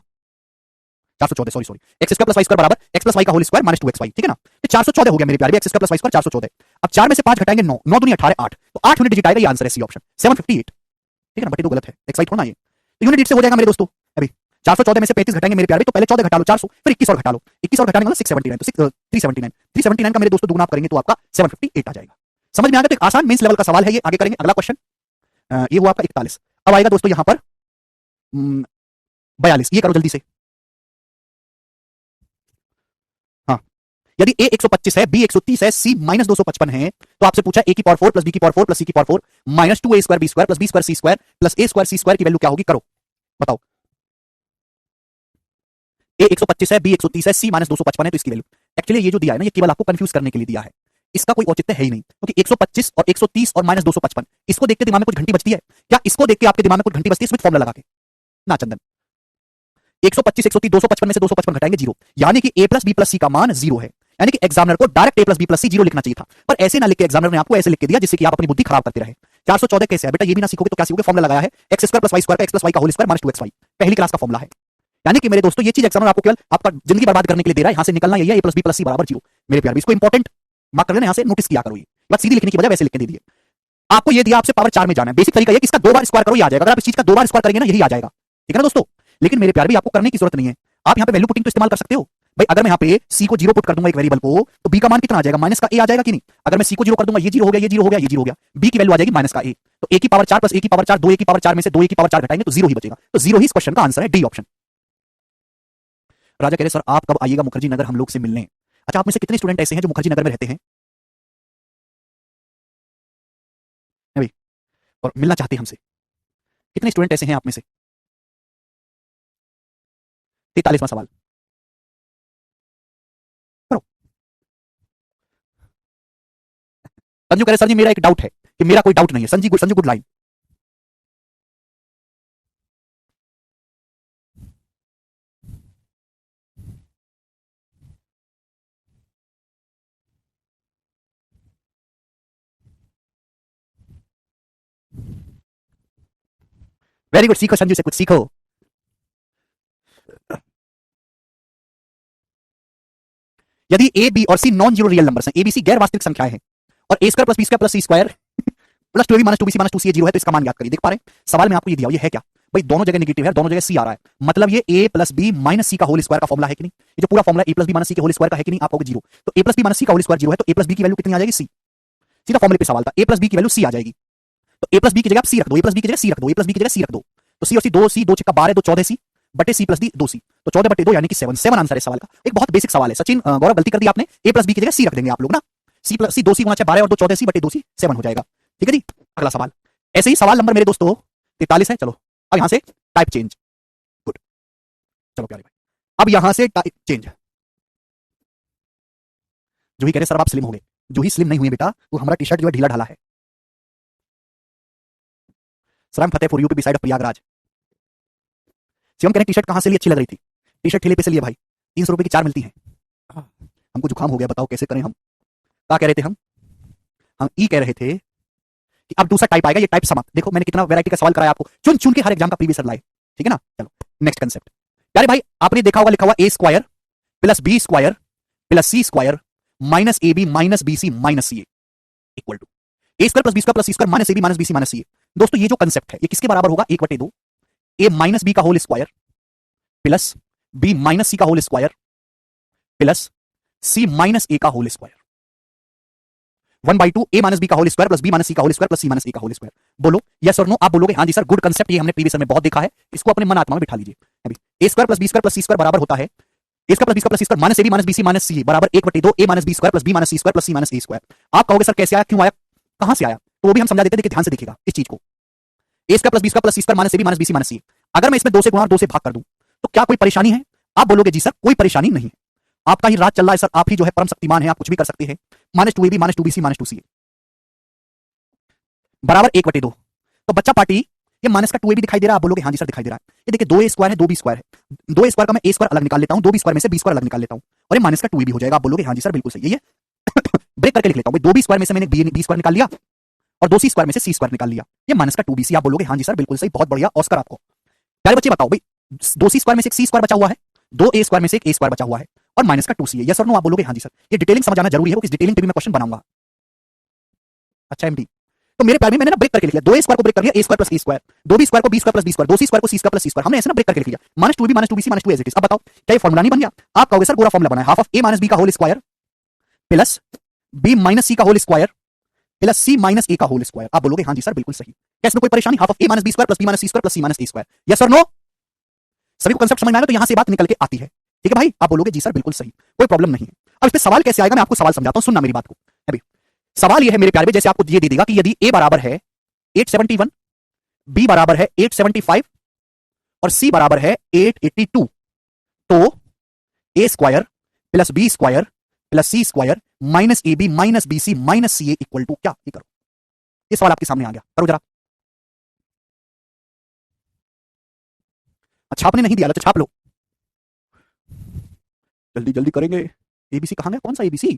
414 sorry x square plus Y square बराबर एक्स प्लस वाई का होल स्क्वायर माइनस 2xy। ठीक है ना, तो 414 हो गया मेरे प्यारे, x square plus Y square 414। अब 4 में से 5 घटाएंगे 9, 9 दूनी 18 8, तो 8 यूनिट डिजिट आएगा, ये आंसर है सी ऑप्शन 758। ठीक है ना, बटे 2 गलत है, एक्स वाई थोड़ा ना ये, तो यूनिट डिजिट से हो जाएगा मेरे दोस्तों। अभी 414 में से 35 घटाएंगे मेरे प्यारे, तो पहले 14 घटा लो 400, फिर 21 और घटा लो, 21 और घटाने मतलब 679, तो 379 का मेरे दोस्तों दुगुना आप करेंगे तो आपका 758 आ जाएगा। समझ में आ गया, तो एक आसान मेंस लेवल का सवाल है ये। आगे करेंगे अगला क्वेश्चन, ये वो आपका 41। अब आएगा दोस्तों यहां पर 42, ये करो जल्दी से। हाँ, यदि a 125 है, b 130 है, c माइनस 255 है, तो आपसे पूछा a की पावर 4 प्लस b की पावर 4 प्लस c की power 4 minus 2a square b square plus b square c square plus a square c square की वैल्यू क्या होगी, करो बताओ। a 125 है, b 130 है, c माइनस 255 है, तो इसकी वैल्यू एक्चुअली ये जो दिया है ना, ये केवल आपको कंफ्यूज करने के लिए दिया है, इसका कोई औचित्य है ही नहीं, क्योंकि 125 और 130 और माइनस 255 इसको देख के दिमाग में कुछ घंटी बजती है क्या, इसको देख के आपके दिमाग में कुछ घंटी बजती है स्विच फॉर्मूला लगा के ना चंदन। 125 130 255 में से 255 घटाएंगे 0, यानी कि a plus b plus c का मान 0 है, यानी कि एग्जामिनर को direct a plus b plus c 0 लिखना चाहिए था, पर ऐसे ना लिख के एग्जामिनर ने आपको ऐसे लिख के दिया जिससे कि आप अपनी बुद्धि खराब करते रहे। 414 कैसे है बेटा, ये भी ना सीखोगे तो क्या सीखोगे, फॉर्मूला लगाया है x square plus Y square का एक्स प्लस वाई का होल स्क्वायर माइनस 2xy, पहली क्लास का फॉर्मूला है। यानी कि मेरे दोस्तों ये चीज एग्जामिनर आपको केवल आपका जिंदगी बर्बाद करने के लिए दे रहा है, यहां से निकलना यही है a plus b plus c बराबर 0। मेरे प्यार, इसको इंपॉर्टेंट मार्क कर लेना, यहां से नोटिस किया करो, ये बात सीधी लिखने की बजाय वैसे लिख के दे दिए। आपको ये दिया, आपसे पावर 4 में जाना है, बेसिक तरीका ये कि इसका 2 बार स्क्वायर करो, ये आ जाएगा। अगर आप इस चीज का 2 बार स्क्वायर करेंगे ना, यही आ जाएगा। ठीक है ना दोस्तों, लेकिन मेरे प्यार भी आपको करने की जरूरत नहीं है, आप यहाँ पे वैल्यू पुटिंग तो इस्तेमाल कर सकते हो। भाई अगर मैं यहाँ पे c को 0 पुट कर दूंगा एक वेरिएबल को, तो b का मान कितना आ जाएगा, माइनस का a आ जाएगा कि नहीं। अगर मैं c को 0 कर दूंगा, ये 0 हो गया, ये 0 हो गया, ये 0 हो गया, b की वैल्यू आ जाएगी माइनस का a, तो a की पावर 4 प्लस a की पावर 4, 2a की पावर 4 में से 2a की पावर 4 घटाएंगे तो 0 ही बचेगा, तो 0 ही इस क्वेश्चन का आंसर है, डी ऑप्शन। राजा कह रहे सर आप कब आइएगा मुखर्जी नगर हम लोग से मिलने। अच्छा, आप में से कितने स्टूडेंट ऐसे हैं जो मुखर्जी नगर में रहते हैं भाई और मिलना चाहते हैं हमसे, कितने स्टूडेंट ऐसे हैं आप में से। 43वां सवाल करो। संजू कह रहे सर जी मेरा एक डाउट है, कि मेरा कोई डाउट नहीं है। Sanju good line. Very good, सीखो संजू से कुछ सीखो। यदि ए बी और C non zero real numbers हैं, ए बी सी गैर वास्तविक संख्याएं हैं, और A square plus B square plus C square plus 2ab minus 2bc minus 2ca 0 है, तो इसका मान याद करिए। देख पा रहे हैं सवाल में आपको ये दिया, ये है क्या भाई, दोनों जगह नेगेटिव है, दोनों जगह सी आ रहा है, मतलब ये a plus B minus C का होल स्क्वायर का फॉर्मूला है कि नहीं। ये जो पूरा formula a plus B minus C के होल स्क्वायर का है कि नहीं, आप कहोगे 0, तो a plus B minus C का होल स्क्वायर 0 है, तो a प्लस बी की वैल्यू कितनी आ जाएगी, सी। सीधा फॉर्मूले पे सवाल था, a प्लस बी की वैल्यू सी आ जाएगी, तो a प्लस बी की जगह आप सी रख दो, a प्लस बी की जगह सी रख दो, a प्लस बी की जगह सी रख दो, तो सी और सी 2 सी 2 6 12 2 14 सी बटे सी प्लस डी 2 सी, तो 14 बटे 2 यानी कि 7 आंसर है सवाल का। एक बहुत बेसिक सवाल है सचिन गौरव, गलती कर दी आपने, a प्लस बी की जगह सी रख देंगे आप लोग ना, सी प्लस सी 2 सी 5 12 और 2 14 सी बटे 2 सी 7 हो जाएगा। ठीक है जी, अगला सवाल ऐसे ही सवाल नंबर मेरे दोस्तों 43 है। चलो अब यहां से टाइप चेंज, गुड, चलो प्यारे भाई अब यहां से टाइप चेंज। जो ही कह रहे सर आप स्लिम हो गए, जो ही स्लिम नहीं हुए बेटा, तो हमारा टी शर्ट जो है ढीला ढाला है। सलाम फतेहपुर यूपी बिसाइड प्रयागराज। शिवम कह रहे टी शर्ट कहां से ली, अच्छी लग रही थी, टी शर्ट ठेले पे से लिए भाई, 300 रुपए की 4 मिलती है। हमको जुकाम हो गया, बताओ कैसे करें हम। क्या कह रहे थे हम ई कह रहे थे कि अब दूसरा टाइप आएगा, ये टाइप समाप्त। देखो मैंने कितना वैरायटी का सवाल कराया आपको, चुन चुन के हर एग्जाम का प्रीवियस लाए। ठीक है ना, चलो नेक्स्ट कंसेप्ट। प्यारे भाई आपने देखा होगा लिखा हुआ A square plus B square plus C square minus A B minus B C minus C equal to A square plus B square plus C square minus A B minus B C minus C. दोस्तों ये जो concept है ये किसके बराबर होगा, 1/2 A minus B का whole square plus B minus C का whole square plus C minus A का whole square, 1/2 A minus B का whole square plus B minus C का whole square plus C minus A का whole square. बोलो yes और no, आप बोलोगे हाँ जी सर गुड कंसेप्ट, ये हमने प्रीवियस में बहुत देखा है, इसको अपने मन आत्मा में बिठा लीजिए। अभी A square plus B square plus C square बराबर होता है A square plus B square plus C square minus A B minus B C minus C बराबर 1/2 A minus B square plus B minus C square plus C minus A square. आप कहोगे sir कैसे आया, क्यों आया, कहां से आया, तो वो भी हम समझा देते हैं, देखिए ध्यान से देखिएगा इस चीज को। A square plus B square plus C square minus A B minus B C minus C, अगर मैं इसमें 2 से गुणा और 2 से भाग कर दूं तो क्या कोई परेशानी है? आप बोलोगे जी सर कोई परेशानी नहीं है, आपका ही राज चल रहा है सर, आप ही जो है परम शक्तिमान है, आप कुछ भी कर सकते हैं। -2ab -2bc -2ca बराबर 1/2। तो बच्चा पार्टी ये माइनस का 2ab दिखाई दे रहा है, आप बोलोगे हाँ जी सर दिखाई दे रहा है। ये देखिए 2a स्क्वायर है 2b स्क्वायर है, 2a स्क्वायर का मैं a स्क्वायर अलग निकाल लेता हूं, 2b स्क्वायर में से b स्क्वायर अलग निकाल लेता हूं और ये माइनस का 2ab हो जाएगा। आप बोलोगे हाँ जी सर बिल्कुल सही है। ब्रेक करके लिख लेता हूं, 2b स्क्वायर में से मैंने b स्क्वायर निकाल लिया और 2c स्क्वायर में से c स्क्वायर निकाल लिया, ये माइनस का 2bc। आप बोलोगे हाँ जी सर बिल्कुल सही, बहुत बढ़िया ऑस्कर आपको। प्यारे बच्चे बताओ भाई 2c स्क्वायर में से एक c स्क्वायर बचा हुआ है, 2a स्क्वायर में से एक a स्क्वायर बचा हुआ है और माइनस का 2c है, यस और नो? आप बोलोगे हाँ जी सर। ये डिटेलिंग समझ आना जरूरी है, इस डिटेलिंग पे भी मैं क्वेश्चन बनाऊंगा। अच्छा एमडी, तो मेरे प्यार में मैंने ना ब्रेक करके लिख लिया, 2a स्क्वायर को ब्रेक कर लिया a square plus a square, 2b square को b square plus b square, 2c square को c square plus c square, हमने ऐसे ना ब्रेक करके लिख लिया, -2ab -2bc -2 as it is. अब बताओ क्या ये फॉर्मूला नहीं बन गया? आप कहोगे सर पूरा फॉर्मूला बना है, half of a minus b का whole square plus b minus c का whole square plus c minus a का होल स्क्वायर। आप बोलोगे हाँ जी सर बिल्कुल सही। क्या इसमें कोई परेशानी? Half of a minus b square plus b minus c square plus c minus a square, yes और नो? सभी को कांसेप्ट समझ में आया तो यहां से बात निकल के आती है, ठीक है भाई? आप बोलोगे जी सर बिल्कुल सही, कोई प्रॉब्लम नहीं है। अब इस पे सवाल कैसे आएगा मैं आपको सवाल समझाता हूं, सुनना मेरी बात को। अभी सवाल ये है मेरे प्यारे में, जैसे आपको ये दे देगा कि यदि a बराबर है 871, b बराबर है 875 और c बराबर है 882, तो a square plus b square plus c square minus ab minus bc minus ca equal to क्या? ये करो, ये सवाल आपके सामने आ गया, करो जरा। अच्छा आपने नहीं दिया तो छाप लो, जल्दी जल्दी करेंगे। एबीसी कहां गया? कौन सा एबीसी?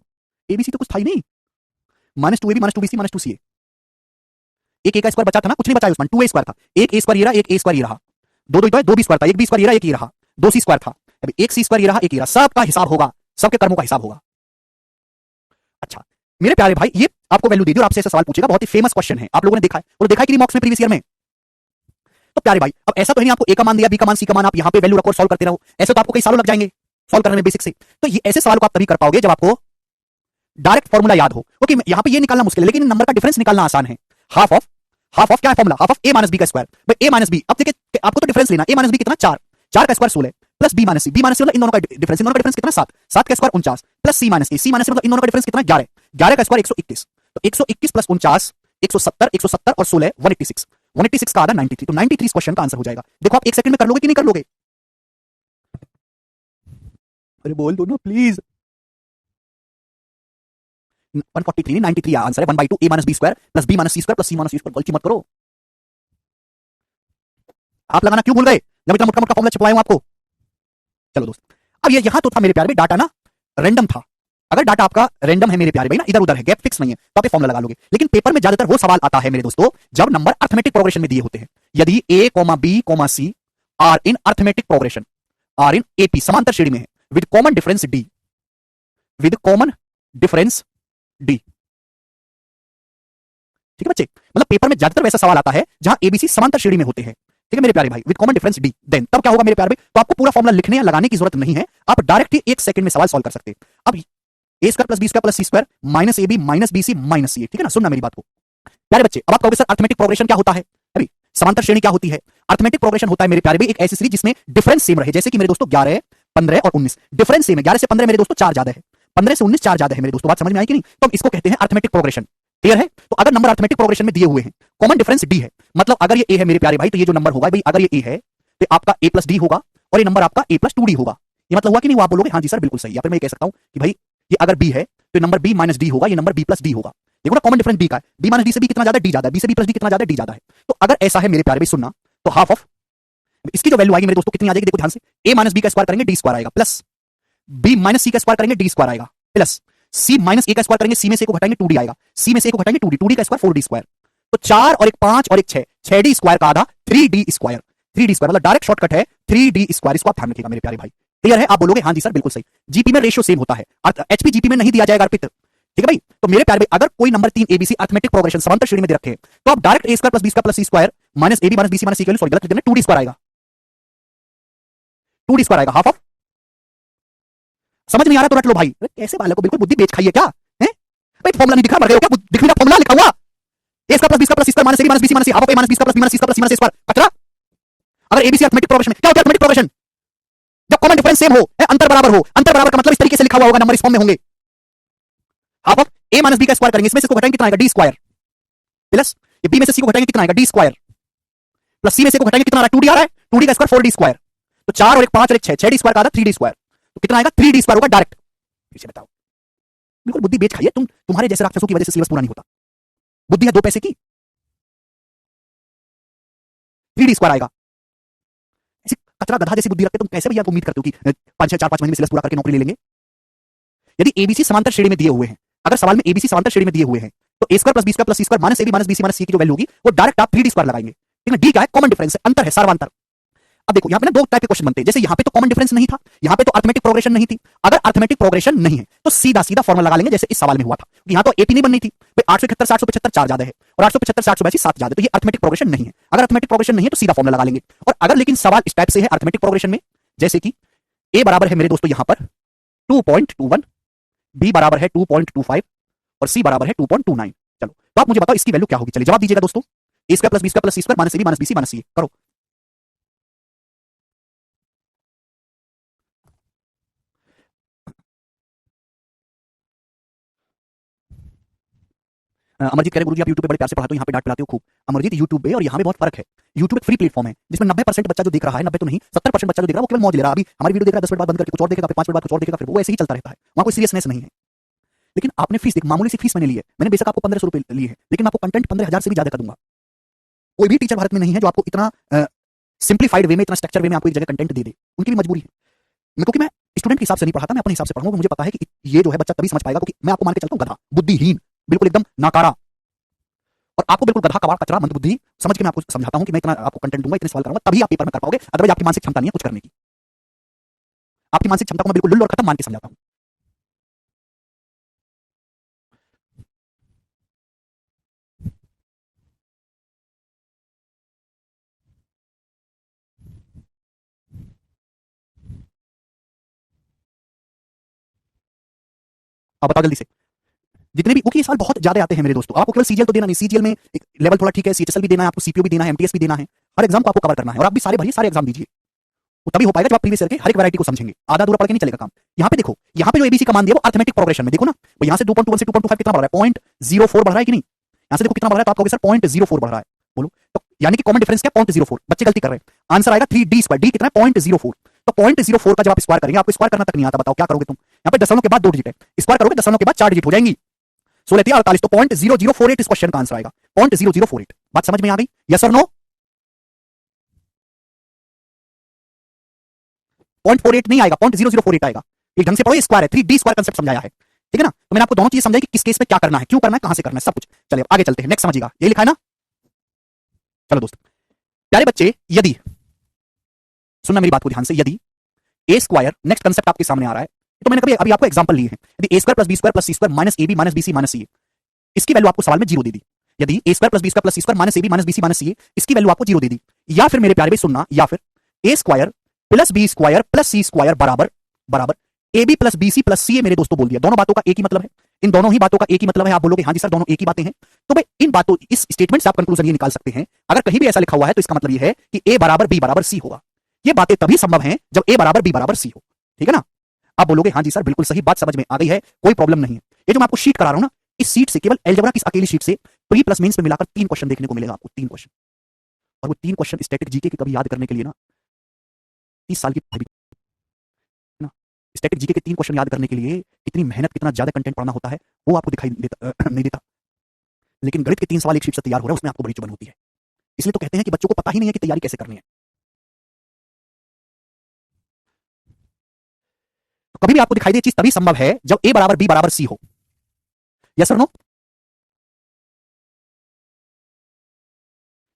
एबीसी तो कुछ था ही नहीं, -2ab -2bc -2ca। एक ए का स्क्वायर बचा था ना, कुछ नहीं बचा उसमें, 2a स्क्वायर था, एक a स्क्वायर ये रहा, एक a स्क्वायर ये रहा, दो दो दो b स्क्वायर था, एक b स्क्वायर ये रहा, एक ये रहा, 2c स्क्वायर था, अभी एक c स्क्वायर ये रहा, एक ये रहा, सबका हिसाब होगा, सबके कर्मों का हिसाब होगा। अच्छा मेरे प्यारे भाई ये आपको वैल्यू दे दी और आपसे ऐसा सवाल पूछेगा, बहुत ही फेमस क्वेश्चन है, आप लोगों ने देखा है और देखा है कि नहीं मॉक्स में प्रीवियस ईयर में? तो प्यारे भाई अब ऐसा तो नहीं आपको ए का मान दिया, बी का मान, सी का मान, आप यहां पे वैल्यू रखो और सॉल्व करते रहो, ऐसे तो आपको कई सालों लग जाएंगे सॉल्व करने में बेसिक से। तो ये ऐसे सवाल को आप तभी कर पाओगे जब आपको डायरेक्ट फॉर्मूला याद हो, क्योंकि यहां पे ये निकालना मुश्किल है लेकिन नंबर का डिफरेंस निकालना आसान है। हाफ ऑफ क्या है formula? Half of a minus B का स्क्वायर, भाई a माइनस बी। अब देखिए आपको तो डिफरेंस लेना, a माइनस बी कितना 4, 4 का स्क्वायर 16 प्लस b माइनस सी, b माइनस सी मतलब इन दोनों का डिफरेंस, इन दोनों का डिफरेंस कितना 7, 7 का square 49 plus c minus a, c minus C मतलब इन दोनों का डिफरेंस कितना 11, 11 का स्क्वायर 121, तो 121 प्लस 49 170, 170 और 16 186, 186 का आधा 93, तो 93 इस क्वेश्चन का आंसर हो जाएगा। देखो आप एक सेकंड में कर लोगे कि नहीं कर लोगे? अरे बोल दो ना प्लीज। 143 नहीं 93 आंसर है, 1/2 a minus B square plus b minus C square plus c minus C square. गलती मत करो, आप लगाना क्यों भूल गए जब इतना मोटा मोटा फॉर्मूला छिपवाया हूं आपको? चलो दोस्त, अब ये यहां तो था मेरे प्यारे भाई डाटा ना रैंडम था, अगर डाटा आपका रैंडम है मेरे प्यारे भाई ना, इधर उधर है, गैप फिक्स नहीं है, तो आप ये फॉर्मूला लगा लोगे। लेकिन पेपर में ज्यादातर वो सवाल आता है मेरे दोस्तों जब नंबर अर्थमेटिक प्रोग्रेशन में दिए होते हैं, यदि a, b, c are in arithmetic progression, are in AP समांतर श्रेणी में है, with common difference d, with common difference d, ठीक है बच्चे? मतलब पेपर में ज्यादातर वैसा सवाल आता है जहां एबीसी समांतर श्रेणी में होते हैं, ठीक है मेरे प्यारे भाई, with common difference d, then तब क्या होगा मेरे प्यारे भाई? तो आपको पूरा फॉर्मूला लिखने या लगाने की जरूरत नहीं है, आप डायरेक्ट ही एक सेकंड में सवाल सॉल्व कर सकते हैं। अब A square plus B square plus C square minus A B minus B C minus C, ठीक है ना? सुनना मेरी बात को प्यारे बच्चे। अब आप कहोगे सर अर्थमेटिक प्रोग्रेशन क्या होता है? अभी समांतर श्रेणी क्या होती है? अर्थमेटिक प्रोग्रेशन होता है मेरे प्यारे भाई एक ऐसी सीरीज जिसमें डिफरेंस सेम रहे, जैसे कि मेरे दोस्तों 11, 15 और 19 डिफरेंस सेम है, 11 से 15 मेरे दोस्तों 4 ज्यादा है, 15 से 19 4 ज्यादा है मेरे दोस्तों, बात समझ में आई कि नहीं? तो इसको कहते हैं अर्थमेटिक प्रोग्रेशन, क्लियर है? तो अगर नंबर अर्थमेटिक प्रोग्रेशन में दिए हुए हैं, कॉमन डिफरेंस डी है, मतलब अगर ये ए है मेरे प्यारे भाई तो ये जो नंबर होगा भाई, अगर ये ए है तो आपका ए प्लस डी होगा और ये नंबर आपका ए प्लस 2d होगा। ये मतलब हुआ कि नहीं? वो आप बोलोगे हाँ जी सर बिल्कुल सही, या फिर मैं ये कह सकता हूं कि भाई ये अगर बी है तो नंबर बी माइनस डी होगा, ये नंबर बी प्लस डी होगा। देखो ना कॉमन डिफरेंस बी का है, बी माइनस डी से बी कितना ज्यादा, डी ज्यादा है, बी से बी प्लस डी कितना ज्यादा, डी ज्यादा है। तो अगर ऐसा है मेरे प्यारे भाई सुनना, तो हाफ ऑफ इसकी जो वैल्यू आएगी मेरे दोस्तों कितनी आ जाएगी? देखो ध्यान से, ए माइनस बी का स्क्वायर करेंगे डी स्क्वायर आएगा, प्लस बी माइनस सी का स्क्वायर करेंगे डी स्क्वायर आएगा, प्लस सी माइनस ए का स्क्वायर करेंगे, सी में से ए को घटाएंगे 2d आएगा, सी में से ए को घटाएंगे 2d, 2d का स्क्वायर 4d स्क्वायर, तो 4 और एक 5 और एक 6, 6d स्क्वायर का आधा 3d स्क्वायर, 3d स्क्वायर मतलब डायरेक्ट शॉर्टकट है 3d स्क्वायर, इसको आप ध्यान रखिएगा मेरे प्यारे भाई, क्लियर है? आप बोलोगे हाँ जी सर बिल्कुल सही। जीपी में रेशियो सेम होता है, एचपी जीपी में नहीं दिया जाएगा अर्पित, ठीक है भाई? तो मेरे प्यारे भाई अगर कोई नंबर 3 एबीसी अर्थमेटिक प्रोग्रेशन समांतर श्रेणी में दे रखे हैं तो आप direct A square plus B square plus C square minus AB minus BC minus C के लिए सॉरी गलत लिख देना, 2d स्क्वायर आएगा, 2d स्क्वायर आएगा, हाफ ऑफ। समझ नहीं आ रहा तो रट लो भाई, कैसे बालक को बिल्कुल बुद्धि बेच खाइए क्या है भाई? फॉर्मूला नहीं दिखा मर गए हो क्या? दिख रहा फॉर्मूला लिखा हुआ A square plus B square plus C square minus AB minus BC minus C, half of A minus B square plus B minus C square plus C minus C square कचरा। अगर ABC arithmetic progression में क्या होता है? Arithmetic progression जब common difference same हो, अंतर बराबर हो, अंतर बराबर का मतलब इस तरीके से लिखा हुआ होगा, नंबर इस फॉर्म में होंगे, half of A minus B का स्क्वायर करेंगे, इसमें से को घटाएंगे कितना आएगा? डी स्क्वायर, प्लस ये बी में से सी को घटाएंगे कितना आएगा? डी स्क्वायर, प्लस सी में से को घटाएंगे कितना आ रहा है, 2d आ रहा है, 2d का स्क्वायर 4d स्क्वायर, तो 4 और 1 5 और 1 6, 6d स्क्वायर का आता 3d स्क्वायर, तो कितना आएगा 3d स्क्वायर होगा डायरेक्ट। पीछे बताओ, बिल्कुल बुद्धि बेच खाइए, तुम्हारे जैसे राक्षसों की वजह से सिलेबस पूरा नहीं होता। बुद्धि है 2 पैसे की, 3d स्क्वायर आएगा। ऐसी कचरा गधा जैसी बुद्धि रखते तुम कैसे भैया उम्मीद करते हो कि 4-5 महीने में सिलेबस पूरा करके नौकरी ले लेंगे। यदि एबीसी समांतर श्रेणी में दिए हुए हैं, अगर सवाल में एबीसी समांतर श्रेणी में दिए हुए हैं, तो A square plus B square plus C square minus AB minus BC minus C की जो वैल्यू होगी वो डायरेक्ट आप 3d स्क्वायर लगाएंगे। ठीक है, डी क्या है, कॉमन डिफरेंस है, अंतर है, सार्वंतर। अब देखो यहाँ पे ना दो टाइप के क्वेश्चन बनते हैं, जैसे यहाँ पे तो कॉमन डिफरेंस नहीं था, यहाँ पे तो अर्थमेटिक प्रोग्रेशन नहीं थी। अगर अर्थमेटिक प्रोग्रेशन नहीं है तो सीधा सीधा फॉर्मूला लगा लेंगे जैसे इस सवाल में हुआ था। यहाँ तो 80 नहीं बननी थी भाई, 871 775 4 ज्यादा है और 875 782 7 ज्यादा, तो ये अर्थमेटिक प्रोग्रेशन नहीं है। अगर अर्थमेटिक प्रोग्रेशन नहीं है तो सीधा फॉर्मूला लगा लेंगे। और अगर लेकिन सवाल इस टाइप से है अर्थमेटिक प्रोग्रेशन में, जैसे कि ए बराबर है मेरे दोस्तों यहाँ पर 2.21, बी बराबर है 2.25 और सी बराबर है 2.29, चलो तो आप मुझे बताओ इसकी वैल्यू क्या होगी। चलिए जवाब दीजिएगा दोस्तों, A square plus B square plus C square minus AB minus BC minus C, करो। अमरजीत कह रहे गुरुजी आप यूट्यूब पे बड़े प्यार से पढ़ाते हो, यहाँ पे डांट पिलाते हो खूब। अमरजीत यूट्यूब पे और यहाँ पे बहुत फर्क है। यूट्यूब एक फ्री प्लेटफॉर्म है जिसमें 90% बच्चा जो देख रहा है, 90 तो नहीं 70% बच्चा जो देख रहा है वो केवल मौज ले रहा है। अभी हमारी वीडियो देख रहा है 10 मिनट बाद बंद करके कुछ और देखेगा, फिर 5 मिनट बाद कुछ और देखेगा, फिर वो ऐसे ही चलता रहता है, वहाँ कोई सीरियसनेस नहीं है। लेकिन आपने फीस एक मामूली सी फीस मैंने ली है, मैंने बेशक आपको 1500 रुपए लिए हैं, लेकिन आपको कंटेंट 15,000 से भी ज्यादा का दूंगा। कोई भी टीचर भारत में नहीं है जो आपको इतना सिंप्लीफाइड वे में, इतना स्ट्रक्चर वे में आपको एक जगह कंटेंट दे दे, उनकी भी मजबूरी है। क्योंकि मैं स्टूडेंट के हिसाब से नहीं पढ़ाता, मैं अपने हिसाब से पढ़ाऊंगा, मुझे पता है कि ये जो है बच्चा तभी समझ पाएगा, क्योंकि मैं आपको मान के चलता हूँ गधा, बुद्धिहीन, बिल्कुल एकदम नाकारा, और आपको बिल्कुल गधा कबाड़ कचरा मंदबुद्धि समझ के मैं आपको समझाता हूं कि मैं इतना आपको कंटेंट दूंगा, इतने सवाल करूंगा, तभी आप पेपर में कर पाओगे, अदरवाइज आपकी मानसिक क्षमता नहीं है कुछ करने की। आपकी मानसिक क्षमता को मैं बिल्कुल लुल्ल और खत्म मान के समझाता हूं। अब बताओ जल्दी से, जितने भी ये सवाल बहुत ज्यादा आते हैं मेरे दोस्तों। आपको केवल सीजीएल तो देना नहीं, सीजीएल में एक लेवल थोड़ा ठीक है, सीएचएसएल भी देना है, आपको सीपीओ भी देना है, एमटीएस भी देना है, हर एग्जाम को आपको कवर करना है, और आप भी सारे भरिए, सारे एग्जाम दीजिए, वो तभी हो पाएगा जब आप प्रीवियस ईयर के हर एक वैरायटी को समझेंगे। आधा दूर पढ़ के नहीं चलेगा काम। यहाँ पे देखो, यहाँ पे जो एबीसी का मान दिया वो अर्थमेटिक प्रोग्रेशन में देखो ना, वो यहाँ से 2.21 से 2.25 कितना बढ़ रहा है, 0.04 बढ़ रहा है कि नहीं। यहाँ से देखो कितना बढ़ रहा है, तो आप कहोगे सर 0.04 बढ़ रहा है, बोलो तो यानी कि कॉमन डिफरेंस क्या, 0.04, बच्चे गलती कर रहे हैं। आंसर आएगा 3d स्क्वायर, डी कितना है 0.04, तो 0.04 का जब आप स्क्वायर करेंगे, आपको स्क्वायर करना तक नहीं आता, बताओ क्या करोगे तुम। यहाँ पे दशमलव के बाद 2 डिजिट है, स्क्वायर करोगे दशमलव के बाद 4 डिजिट हो जाएंगी, 16 48, तो 0.0048 इस क्वेश्चन का आंसर आएगा, 0.0048। बात समझ में आ गई, यस और नो। 0.48 नहीं आएगा, 0.0048 आएगा। एक ढंग से पढ़ो, स्क्वायर है, 3d स्क्वायर कांसेप्ट समझाया है, ठीक है ना। तो मैंने आपको दोनों चीजें समझाई कि किस केस में क्या करना है, क्यों करना है, कहां से करना है, सब कुछ। चलिए आगे चलते हैं, नेक्स्ट समझिएगा, ये लिखा है ना। चलो दोस्त प्यारे बच्चे, यदि सुनना मेरी बात को ध्यान से, यदि ए स्क्वायर, नेक्स्ट कंसेप्ट आपके सामने आ रहा है, तो मैंने कभी अभी आपको एग्जांपल लिए हैं, यदि A square plus B square plus C square minus AB minus BC minus C, इसकी वैल्यू आपको सवाल में 0 दे दी। यदि A square plus B square plus C square minus AB minus BC minus C, इसकी वैल्यू आपको 0 दे दी। या फिर मेरे प्यारे भाई सुनना, या फिर A square plus B square plus C square बराबर बराबर A B plus B C plus C, मेरे दोस्तों बोल दिया, दोनों बातों का एक ही मतलब है, इन दोनों ही बातों का एक ही मतलब है। आप बोलोगे हाँ जी सर दोनों एक ही बातें हैं, तो भाई इन बातों, इस स्टेटमेंट से आप कंक्लूजन ये निकाल सकते हैं, अगर कहीं भी ऐसा लिखा हुआ है तो इसका मतलब ये है कि ए बराबर बी बराबर सी होगा। ये बातें तभी संभव हैं जब ए बराबर बी बराबर सी हो, ठीक है ना। आप बोलोगे हाँ जी सर बिल्कुल सही बात समझ में आ गई है, कोई प्रॉब्लम नहीं है। ये जो मैं आपको शीट करा रहा हूं ना, इस शीट से, केवल अलजेब्रा की अकेली शीट से प्री प्लस मेंस में मिलाकर 3 क्वेश्चन देखने को मिलेगा आपको, 3 क्वेश्चन, और वो 3 क्वेश्चन स्टैटिक जीके के कभी याद करने के लिए ना 30 साल की ना, स्टैटिक जीके के 3 क्वेश्चन याद करने के लिए कितनी मेहनत, कितना ज्यादा कंटेंट पढ़ना होता है, वो आपको दिखाई देता नहीं देता। लेकिन गणित के 3 सवाल एक शीट से तैयार हो रहे हैं, उसमें आपको बड़ी चुभन होती है। इसलिए तो कहते हैं कि बच्चों को पता ही नहीं है कि तैयारी कैसे करनी है। तो कभी भी आपको दिखाई दे चीज तभी संभव है जब ए बराबर बी बराबर सी हो, यस और नो।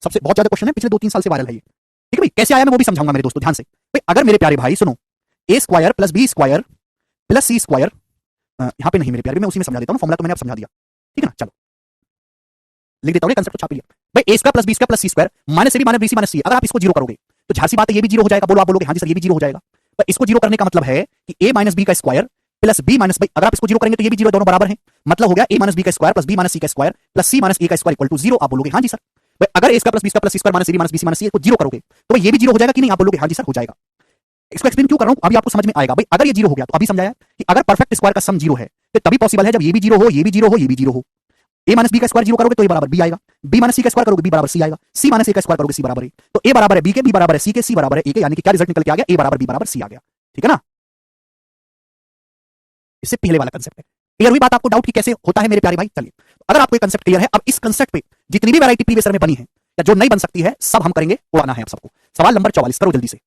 सबसे बहुत ज्यादा क्वेश्चन है, पिछले 2-3 साल से वायरल है ये, ठीक है भाई। कैसे आया मैं वो भी समझाऊंगा मेरे दोस्तों, ध्यान से भाई। अगर मेरे प्यारे भाई सुनो, A square plus B square plus C square, यहां पे नहीं मेरे प्यारे, मैं उसी में समझा देता हूं, फॉर्मूला तो मैंने अब समझा दिया, ठीक है ना। चलो लिख देता हूं, कंसेप्ट छाप लिया भाई। A square plus B square plus C square minus A B minus B C minus C, अगर आप इसको 0 करोगे तो झांसी बात है, ये भी 0 हो जाएगा। बोलो, आप बोलोगे हाँ जी सर ये भी 0 हो जाएगा, पर इसको 0 करने का मतलब है कि ए माइनस बी का square plus B minus b, अगर आप इसको 0 करेंगे तो ये भी 0, दोनों बराबर हैं, मतलब हो गया ए माइनस बी का square plus B minus C का square plus C minus A का स्क्वायर इक्वल टू 0। आप बोलोगे हाँ जी सर। अगर A square plus B square plus C square minus A B minus B C minus C को 0 करोगे तो ये भी 0 हो जाएगा कि नहीं, आप बोलोगे हाँ जी सर हो जाएगा। इसको एक्सप्लेन क्यों कर रहा हूं, अभी आपको समझ में आएगा भाई। अगर ये 0 हो गया तो अभी समझाया कि अगर परफेक्ट स्क्वायर का सम 0 है तो तभी पॉसिबल है जब ये भी 0 हो, ये भी 0 हो, ये भी 0 हो। ए माइनस बी का स्क्वायर 0 करोगे तो ए बराबर बी आएगा, बी माइनस सी का स्क्वायर करोगे बी बराबर सी आएगा, सी माइनस ए का स्क्वायर करोगे सी बराबर ए, तो ए बराबर है बी के, बी बराबर है सी के, सी बराबर है ए के, यानी कि क्या रिजल्ट निकल के आ गया, ए बराबर बी बराबर सी आ गया। ठीक है ना, इससे पहले वाला कंसेप्ट है। क्लियर हुई बात आपको? डाउट कि कैसे होता है मेरे प्यारे भाई? चलिए, अगर आपको ये कंसेप्ट क्लियर है, अब इस कंसेप्ट पे जितनी भी वैरायटी प्रीवियस ईयर में बनी है या जो नई बन सकती है, सब हम करेंगे, उड़ाना है आप सबको। सवाल नंबर 44 करो जल्दी से।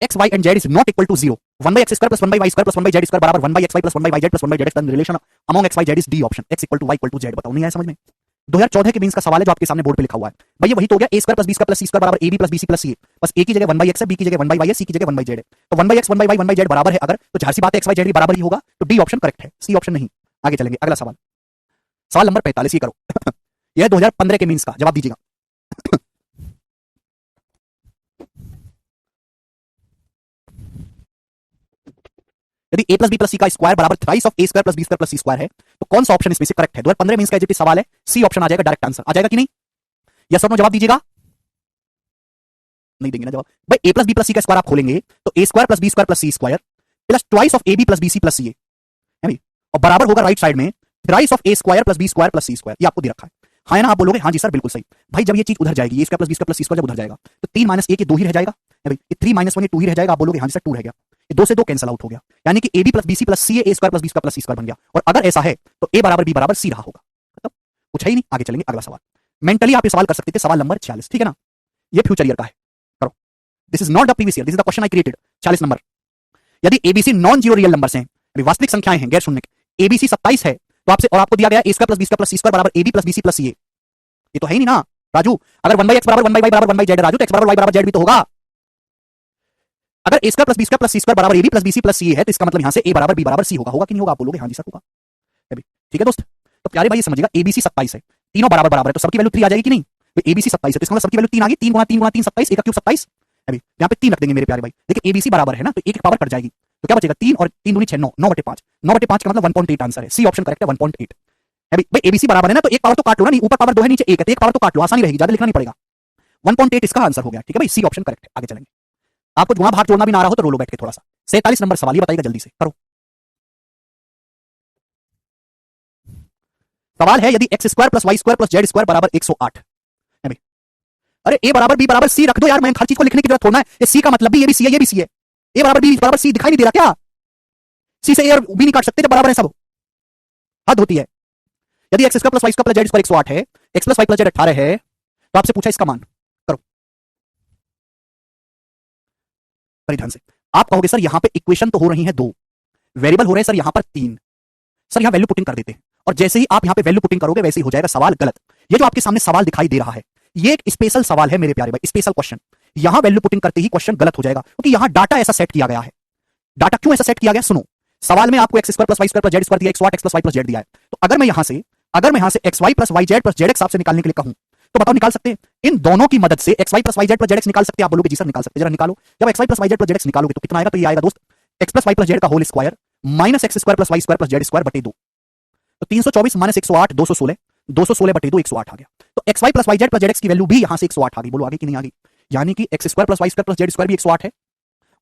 X y and z is not equal to 0, 1/x square plus 1/y square plus 1/z square बराबर 1/xy plus 1/yz plus 1/yz तक relation among x y z is d option, x equal to y equal to z। बताओ नहीं आया समझ में? 2014 के means का सवाल है जो आपके सामने बोर्ड पे लिखा हुआ है भैया, वही तो हो गया a square plus b square plus c square बराबर ab plus bc plus ca, बस a की जगह 1/x है, b की जगह 1/y है, c की जगह 1/z है, तो 1/x 1/y 1/z बराबर है अगर, तो जाहिर सी बात है x y z भी बराबर ही होगा, तो डी ऑप्शन करेक्ट है, सी ऑप्शन नहीं। आगे चलेंगे, अगला सवाल, सवाल नंबर 45 ये करो। यह 2015 के मींस का जवाब दीजिएगा। यदि a प्लस बी प्लस सी का स्क्वायर बराबर thrice of a square plus B square plus C square है, तो कौन सा ऑप्शन इसमें से करेक्ट है? 2015 मींस का एग्जैक्ट सवाल है, सी ऑप्शन आ जाएगा, डायरेक्ट आंसर आ जाएगा कि नहीं? यस और नो जवाब दीजिएगा। नहीं देंगे ना जवाब भाई। a प्लस बी प्लस सी का स्क्वायर आप खोलेंगे तो a square plus B square plus C square plus twice of ab plus bc plus ca है नहीं, और बराबर होगा राइट साइड में thrice of a square plus B square plus C square. ये आपको दे रखा है, हाँ है ना? आप बोलोगे हाँ जी सर बिल्कुल सही। भाई जब ये चीज उधर जाएगी, a square plus B square plus C square जब उधर जाएगा तो 3 माइनस a के 2 ही रह जाएगा, है भाई, ये 3 माइनस 1 ये 2 ही रह जाएगा। आप बोलोगे हाँ जी सर 2 रह गया, ये 2 से 2 कैंसिल आउट हो गया, यानी कि ab plus bc plus ca a square plus B square plus C square बन गया। और अगर ऐसा है तो a बराबर b बराबर c रहा होगा, मतलब कुछ है ही नहीं। आगे चलेंगे, अगला सवाल मेंटली आप ये सवाल कर सकते थे, सवाल नंबर 46। ठीक है ना, ये फ्यूचर ईयर का है, करो। This is not the previous year, this is the question I created. 40 number, यदि ABC non zero real numbers हैं, वास्तविक संख्याएं हैं, गैर शून्य, एबीसी 27 है तो आपसे, और आपको दिया गया a square plus B square plus C square बराबर ab plus bc plus ca, ये तो है ही नहीं ना राजू। अगर 1/x बराबर 1/y बराबर 1/z राजू, तो x बराबर y बराबर z भी तो होगा। अगर a square plus B square plus C square बराबर ab plus bc plus ca है, तो इसका मतलब यहां से a बराबर b बराबर c होगा, होगा कि नहीं होगा? आप बोलोगे हाँ जी सर होगा। ठीक है दोस्त, तो प्यारे भाई ये समझिएगा, एबीसी 27 है, तीनों बराबर बराबर है, तो सबकी वैल्यू 3 आ जाएगी कि नहीं? एबीसी 27 है तो इसका मतलब सबकी वैल्यू 3 आ गई, 3 गुणा 3 गुणा 3 27, 1 का क्यूब 27। अभी यहाँ पे 3 रख देंगे मेरे प्यारे भाई, देखिए एबीसी बराबर है ना, तो 1 की पावर कट जाएगी, तो क्या बचेगा? 3 और 3 दूनी 6, 9, 9/5, 9/5 का मतलब 1.8 आंसर है, सी ऑप्शन करेक्ट है 1.8। अभी भाई एबीसी बराबर है ना, तो एक पावर तो काट लो ना, नहीं ऊपर पावर 2 है नीचे 1 है, तो एक पावर तो काट लो, आसानी रहेगी, ज्यादा लिखना नहीं पड़ेगा। 1.8 इसका आंसर हो गया। ठीक है भाई, सी ऑप्शन करेक्ट है। आगे चलेंगे, आपको गुणा भाग जोड़ना भी ना आ रहा हो तो रोलो बैठ के थोड़ा सा। 47 नंबर सवाल, ये बताइएगा जल्दी से, करो। सवाल है, यदि x square plus Y square plus Z square बराबर 108 है भाई, अरे ए बराबर बी बराबर सी रख दो यार, मैं हर चीज को लिखने की जरूरत थोड़ा है, ये सी का मतलब भी ये भी सी है, ये भी सी है, ए बराबर बी बराबर सी दिखाई नहीं दे रहा क्या? सी से ए और बी नहीं काट सकते जब बराबर है सब, हद होती है। यदि x square plus Y square plus Z square 108 है, x plus Y plus z 18 है, तो आपसे पूछा इसका मान, करो ध्यान से। आप कहोगे सर यहां पे इक्वेशन तो हो रही है 2, वेरिएबल हो रहे हैं सर यहां पर 3, सर यहां वैल्यू पुटिंग कर देते हैं, और जैसे ही आप यहां पे वैल्यू पुटिंग करोगे वैसे ही हो जाएगा सवाल गलत। ये जो आपके सामने सवाल दिखाई दे रहा है, ये एक स्पेशल सवाल है मेरे प्यारे भाई, स्पेशल क्वेश्चन। यहां वैल्यू पुटिंग करते ही क्वेश्चन गलत हो जाएगा, क्योंकि यहां डाटा ऐसा सेट किया गया है। डाटा क्यों ऐसा सेट किया गया? सुनो, सवाल में आपको x square plus Y square plus Z square दिया, 108 x plus Y plus Z दिया है, तो अगर मैं यहां से x Y plus Y Z plus Z x आपसे निकालने के लिए कहूं, तो बताओ निकाल सकते हैं? इन दोनों की मदद से x Y plus Y Z plus Z x निकाल सकते हैं? आप बोलोगे जी सर निकाल सकते हैं, जरा निकालो। जब X Y plus Y Z plus Z x निकालोगे तो कितना आएगा? तो ये आएगा दोस्त, X plus Y plus Z का whole square minus X square plus Y square plus Z square बटे 2, तो 324 माइनस 108 216, 216 बटे 2 108 आ गया। तो x Y plus Y Z plus Z x की वैल्यू भी यहां से 108 आ गई। बोलो आगे कि नहीं आ गई? यानी कि x square plus Y square plus Z square भी 108 है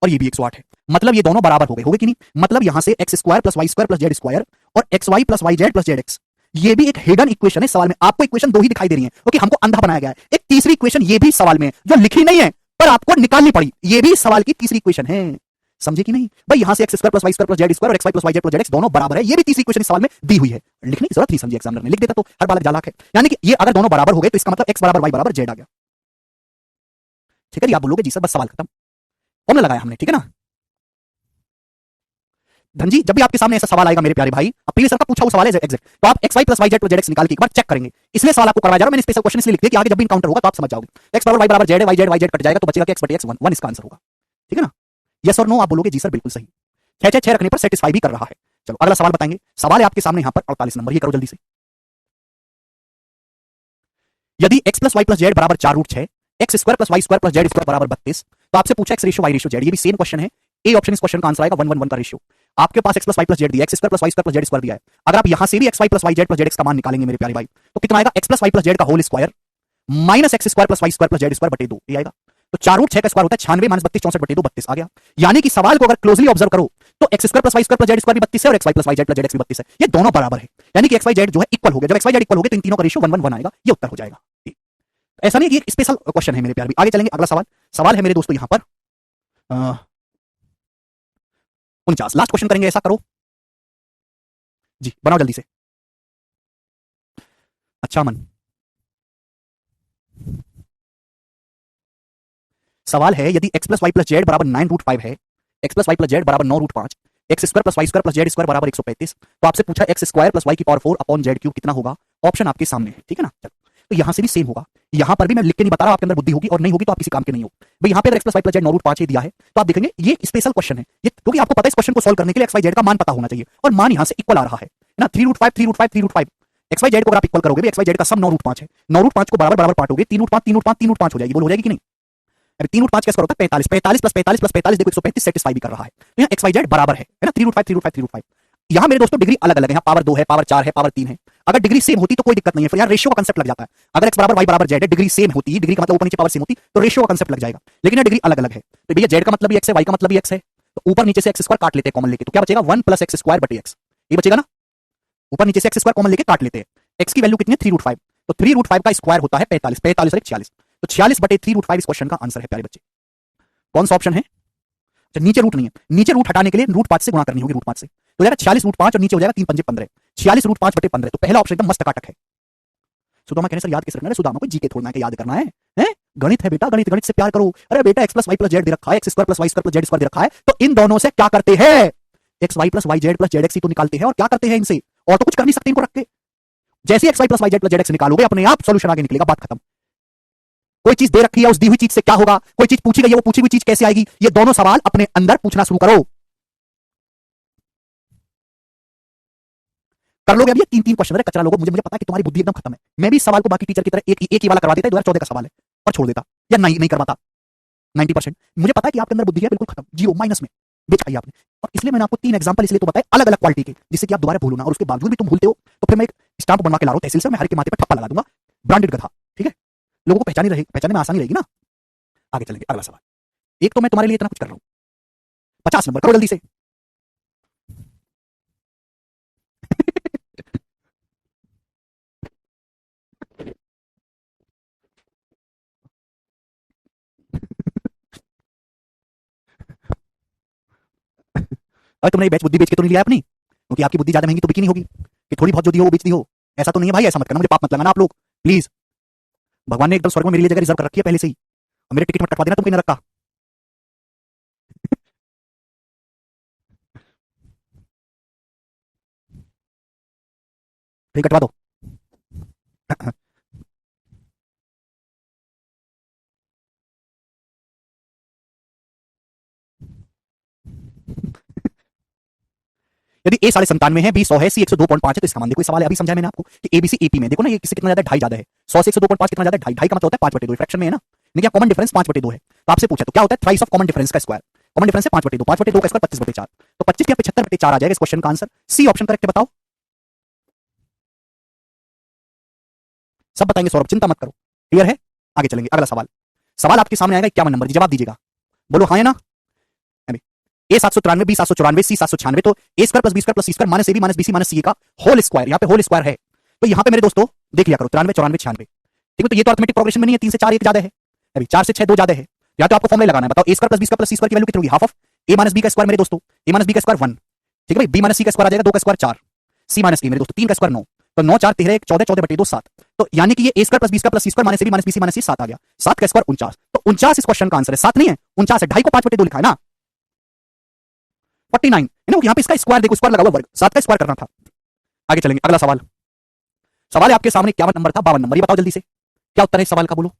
और ये भी 108 है, मतलब ये दोनों बराबर हो गए, होगे कि नहीं? मतलब यहां से X square plus Y square plus Z square और x Y plus Y Z plus Z X, ये भी एक हिडन इक्वेशन है सवाल में। आपको इक्वेशन 2 ही दिखाई दे रही है क्योंकि हमको अंधा बनाया गया है। एक तीसरी इक्वेशन ये भी सवाल में है जो लिखी नहीं है पर आपको निकालनी पड़ी, ये भी सवाल की तीसरी इक्वेशन है, समझे कि नहीं भाई? यहां से X square plus Y square plus Z square और x Y plus Y Z plus Z X दोनों बराबर है, ये भी तीसरी इक्वेशन सवाल में दी हुई है, लिखने की जरूरत नहीं समझी, एग्जामिनर ने लिख देता तो हर बालक चालाक है। यानी कि ये अगर दोनों बराबर हो गए तो इसका मतलब एक्स बराबर वाई बराबर जेड आ गया। ठीक है, आप बोलोगे जी सर बस सवाल खत्म, फॉर्मूला लगाया हमने, ठीक है ना? धनजी, जब भी आपके सामने ऐसा सवाल आएगा मेरे प्यारे भाई, अब प्रीवियस सर का पूछा हुआ सवाल है एग्जैक्ट, तो आप x Y plus Y Z plus Z x निकाल के एक बार चेक करेंगे, इसलिए सवाल आपको करवाया जा रहा है। मैंने स्पेशल क्वेश्चन इसलिए लिख दिया कि आगे जब भी इनकाउंटर होगा तो आप समझ जाओगे। एक्स बराबर वाई बराबर जेड है, वाई जेड कट जाएगा तो बचेगा कि एक्स बटे एक्स 1 इसका आंसर होगा। ठीक है ना? यस और नो? आप बोलोगे जी सर बिल्कुल सही, 6 रखने पर सेटिस्फाई भी कर रहा है। चलो अगला सवाल बताएंगे, सवाल है आपके सामने यहां पर 48 नंबर, ये करो जल्दी से। यदि x plus Y plus Z बराबर 4√6, X square plus Y square plus Z square बराबर 32, तो आपसे पूछा X ratio Y ratio Z, ये भी सेम क्वेश्चन है। ए ऑप्शन इस क्वेश्चन का आंसर आएगा 1:1 का रेशियो। आपके पास x plus Y plus Z दिया, X square plus Y square plus Z square दिया है। अगर आप यहां से भी X Y plus Y Z plus Z X का मान निकालेंगे मेरे प्यारे भाई, तो कितना आएगा? X plus Y plus Z का whole square minus X square plus Y square plus Z square बटे 2, ये आएगा। तो 4√6 का स्क्वायर होता है 96 माइनस 32 64 बटे 2 32 आ गया। यानी कि सवाल को अगर क्लोजली ऑब्जर्व करो तो x square plus Y square plus Z square भी 32 है और x Y plus Y Z plus Z x भी 32 है, ये दोनों बराबर है। यानी कि एक्स वाई जेड जो है इक्वल हो गया। जब एक्स वाई जेड इक्वल हो गए तो इन तीनों का रेशियो 1 1 1 आएगा, ये उत्तर हो जाएगा। ऐसा नहीं, ये एक स्पेशल क्वेश्चन है मेरे प्यारे। आगे चलेंगे, अगला सवाल सवाल है मेरे दोस्तों यहां पर 49, लास्ट क्वेश्चन करेंगे, ऐसा करो जी, बनाओ जल्दी से। अच्छा मन, सवाल है यदि x plus Y plus Z बराबर 9√5 है, x plus Y plus Z बराबर 9√5, x square plus Y square plus Z square बराबर 135, तो आपसे पूछा एक्स स्क्वायर प्लस वाई की पावर 4 अपॉन जेड क्यूब कितना होगा? ऑप्शन आपके सामने है, ठीक है ना। चलो, तो यहां से भी सेम होगा। यहां पर भी मैं लिख के नहीं बता रहा, आपके अंदर बुद्धि होगी और नहीं होगी तो आप किसी काम के नहीं हो भाई। यहां पे अगर x plus Y plus z 9√5 ही दिया है तो आप देखेंगे ये स्पेशल क्वेश्चन है, ये क्योंकि आपको पता है इस क्वेश्चन को सोल्व करने के लिए x वाई जेड का मान पता होना चाहिए और मान यहां से इक्वल आ रहा है ना। 3√5 3√5 3√5 एक्स वाई जेड को अगर आप इक्वल करोगे, एक्स वाई जेड का सब 9√5 है, 9√5 को बराबर बराबर काटोगे, 3√5 3√5 3√5 हो जाएगी, बोल हो जाएगी कि नहीं? अरे 3√5 का स्क्वायर होता है 45, 45 प्लस 45 प्लस 45 देखो 135 सेटिस्फाई भी कर रहा है। तो यहाँ एक्स वाई जेड बराबर है ना 3√5 3√5 3√5। यहाँ मेरे दोस्तों डिग्री अलग अलग है, यहाँ पावर 2 है, पावर 4 है, पावर 3 है। अगर डिग्री सेम होती तो कोई दिक्कत नहीं है, फिर यहाँ रेशियो का कंसेप्ट लग जाता है। अगर एक्स बराबर वाई बराबर जेड है, डिग्री सेम होती, डिग्री का मतलब ऊपर नीचे पावर सेम होती तो रेशियो का कंसेप्ट लग जाएगा, लेकिन यहाँ डिग्री अलग अलग है। तो भैया जेड का मतलब भी एक्स है, वाई का मतलब भी एक्स है, तो ऊपर नीचे से एक्स स्क्वायर काट लेते हैं कॉमन लेके, तो क्या बचेगा 1 प्लस एक्स स्क्वायर बटे एक्स, ये बचेगा ना। ऊपर नीचे से एक्स स्क्वायर कॉमन लेके काट लेते हैं, एक्स की वैल्यू कितनी है 3√5, तो 3√5 का स्क्वायर होता है 45, 45 और 46, तो 46 बटे 3√5 इस क्वेश्चन का आंसर है प्यारे बच्चे। कौन सा ऑप्शन है? अच्छा, नीचे रूट नहीं है, नीचे रूट हटाने के लिए √5 से गुणा करनी होगी, √5 से तो जाएगा 46√5 और नीचे हो जाएगा 3 पंजे 15, 46√5 बटे 15, तो पहला ऑप्शन एकदम मस्त काटक है। सुदामा कहने सर याद कैसे रखना है? सुदामा को जीके थोड़ना है याद करना है, हैं? गणित है बेटा, गणित, गणित से प्यार करो। अरे बेटा X plus Y plus Z दे रखा है, x square plus Y square plus Z square दे रखा है, तो इन दोनों से क्या करते हैं? X Y plus Y Z plus Z X ही तो निकालते हैं, और क्या करते हैं इनसे? और तो कुछ कर नहीं सकते इनको रख के। जैसे x Y plus Y Z plus Z x निकालोगे अपने आप सोल्यूशन आगे निकलेगा, बात खत्म। कोई चीज दे रखी है, उस दी हुई चीज से क्या होगा? कोई चीज पूछी गई है, वो पूछी हुई चीज कैसे आएगी? ये दोनों सवाल अपने अंदर पूछना शुरू करो। कर लोगे अभी 3 क्वेश्चन, अरे कचरा लोगो, मुझे पता है कि तुम्हारी बुद्धि एकदम खत्म है। मैं भी इस सवाल को बाकी टीचर की तरह एक ही वाला करवा देता, 2014 का सवाल है और छोड़ देता, या नहीं करवाता 90%। मुझे पता है कि आपके अंदर बुद्धि है बिल्कुल खत्म, जीरो माइनस में बेच खाई आपने, और इसलिए मैंने आपको 3 एग्जांपल इसलिए तो बताए अलग अलग क्वालिटी के, जिससे कि आप दोबारा भूलो ना, और उसके बावजूद भी तुम भूलते हो तो फिर मैं एक स्टाम्प बनवा के ला रहा हूं तहसील से, मैं हर के माथे पे ठप्पा लगा दूंगा, ब्रांडेड गधा, ठीक है? लोगों को पहचानने में आसानी रहेगी ना। आगे चलेंगे, अगला सवाल। एक तो मैं तुम्हारे लिए इतना कुछ कर रहा हूं, 50 नंबर करो जल्दी से। अरे तुमने बैच बुद्धि बेच के तो नहीं लिया अपनी, क्योंकि आपकी बुद्धि ज्यादा महंगी तो बिकी नहीं होगी कि थोड़ी बहुत जो दी हो वो बेच दी हो। ऐसा तो नहीं है भाई, ऐसा मत करना, मुझे पाप मत लगाना आप लोग प्लीज। भगवान ने एकदम स्वर्ग में मेरे लिए जगह रिजर्व कर रखी है पहले से ही, और मेरे टिकट मत कटवा देना तुम कहीं न रखा। फिर कटवा दो। यदि ए 97.5 है, बी 100 है, सी 102.5 है, तो इसका मान देखो। इस सवाल अभी समझाया मैंने आपको कि एबीसी एपी में देखो ना, ये किससे कितना ज्यादा, ढाई ज्यादा है, 100 से 102.5 कितना ज्यादा, ढाई, ढाई का मतलब होता है 5/2, फ्रैक्शन में है ना, लेकिन कॉमन डिफरेंस 5/2 है। तो आपसे पूछा तो क्या होता है थ्राइस ऑफ कॉमन डिफरेंस का स्क्वायर, कॉमन डिफरेंस है 5/2, 5/2 का स्क्वायर 25/4, तो 25 क्या 75/4 आ जाएगा इस क्वेश्चन का आंसर। सी ऑप्शन करेक्ट है, बताओ। सब बताएंगे सौरभ, चिंता मत करो, क्लियर है। आगे चलेंगे, अगला सवाल। सवाल आपके सामने आएगा 51 नंबर, जवाब दीजिएगा, बोलो हाँ या ना। ए 793, बी 794, सी 796, तो A square plus B square plus C square minus A B minus B C minus C का होल स्क्वायर, यहाँ पे होल स्क्वायर है। तो यहाँ पे मेरे दोस्तों देख लिया करो 93 94 96, ठीक है? तो ये तो अर्थमेटिक प्रोग्रेशन में नहीं है, 3 से 4 1 ज्यादा है, अभी 4 से 6 2 ज्यादा है, या तो आपको फॉर्मूला लगाना है, बताओ A square plus B square plus C square की वैल्यू कितनी होगी? Half of A minus B का स्क्वायर मेरे दोस्तों, ए माइनस बी का स्क्वायर 1, ठीक है भाई, बी माइनस सी का स्क्वायर आ जाएगा 2 का स्क्वायर 4, सी माइनस ए मेरे दोस्तों 3 का स्क्वायर 9, तो 9 4 13 1 14, 14/2 7, तो यानी कि ये A square plus B square plus C square minus A B minus B C minus C 7 आ गया, 7 का स्क्वायर 49, तो 49 इस क्वेश्चन का आंसर है, 7 नहीं है 49 है, ढाई को 5/2 लिखा है ना, 49 है ना, यहाँ पे इसका स्क्वायर देखो, स्क्वायर लगा हुआ वर्ग, 7 का स्क्वायर करना था। आगे चलेंगे, अगला सवाल। सवाल है आपके सामने 51 नंबर था, 52 नंबर, ये बताओ जल्दी से क्या उत्तर है इस सवाल का, बोलो।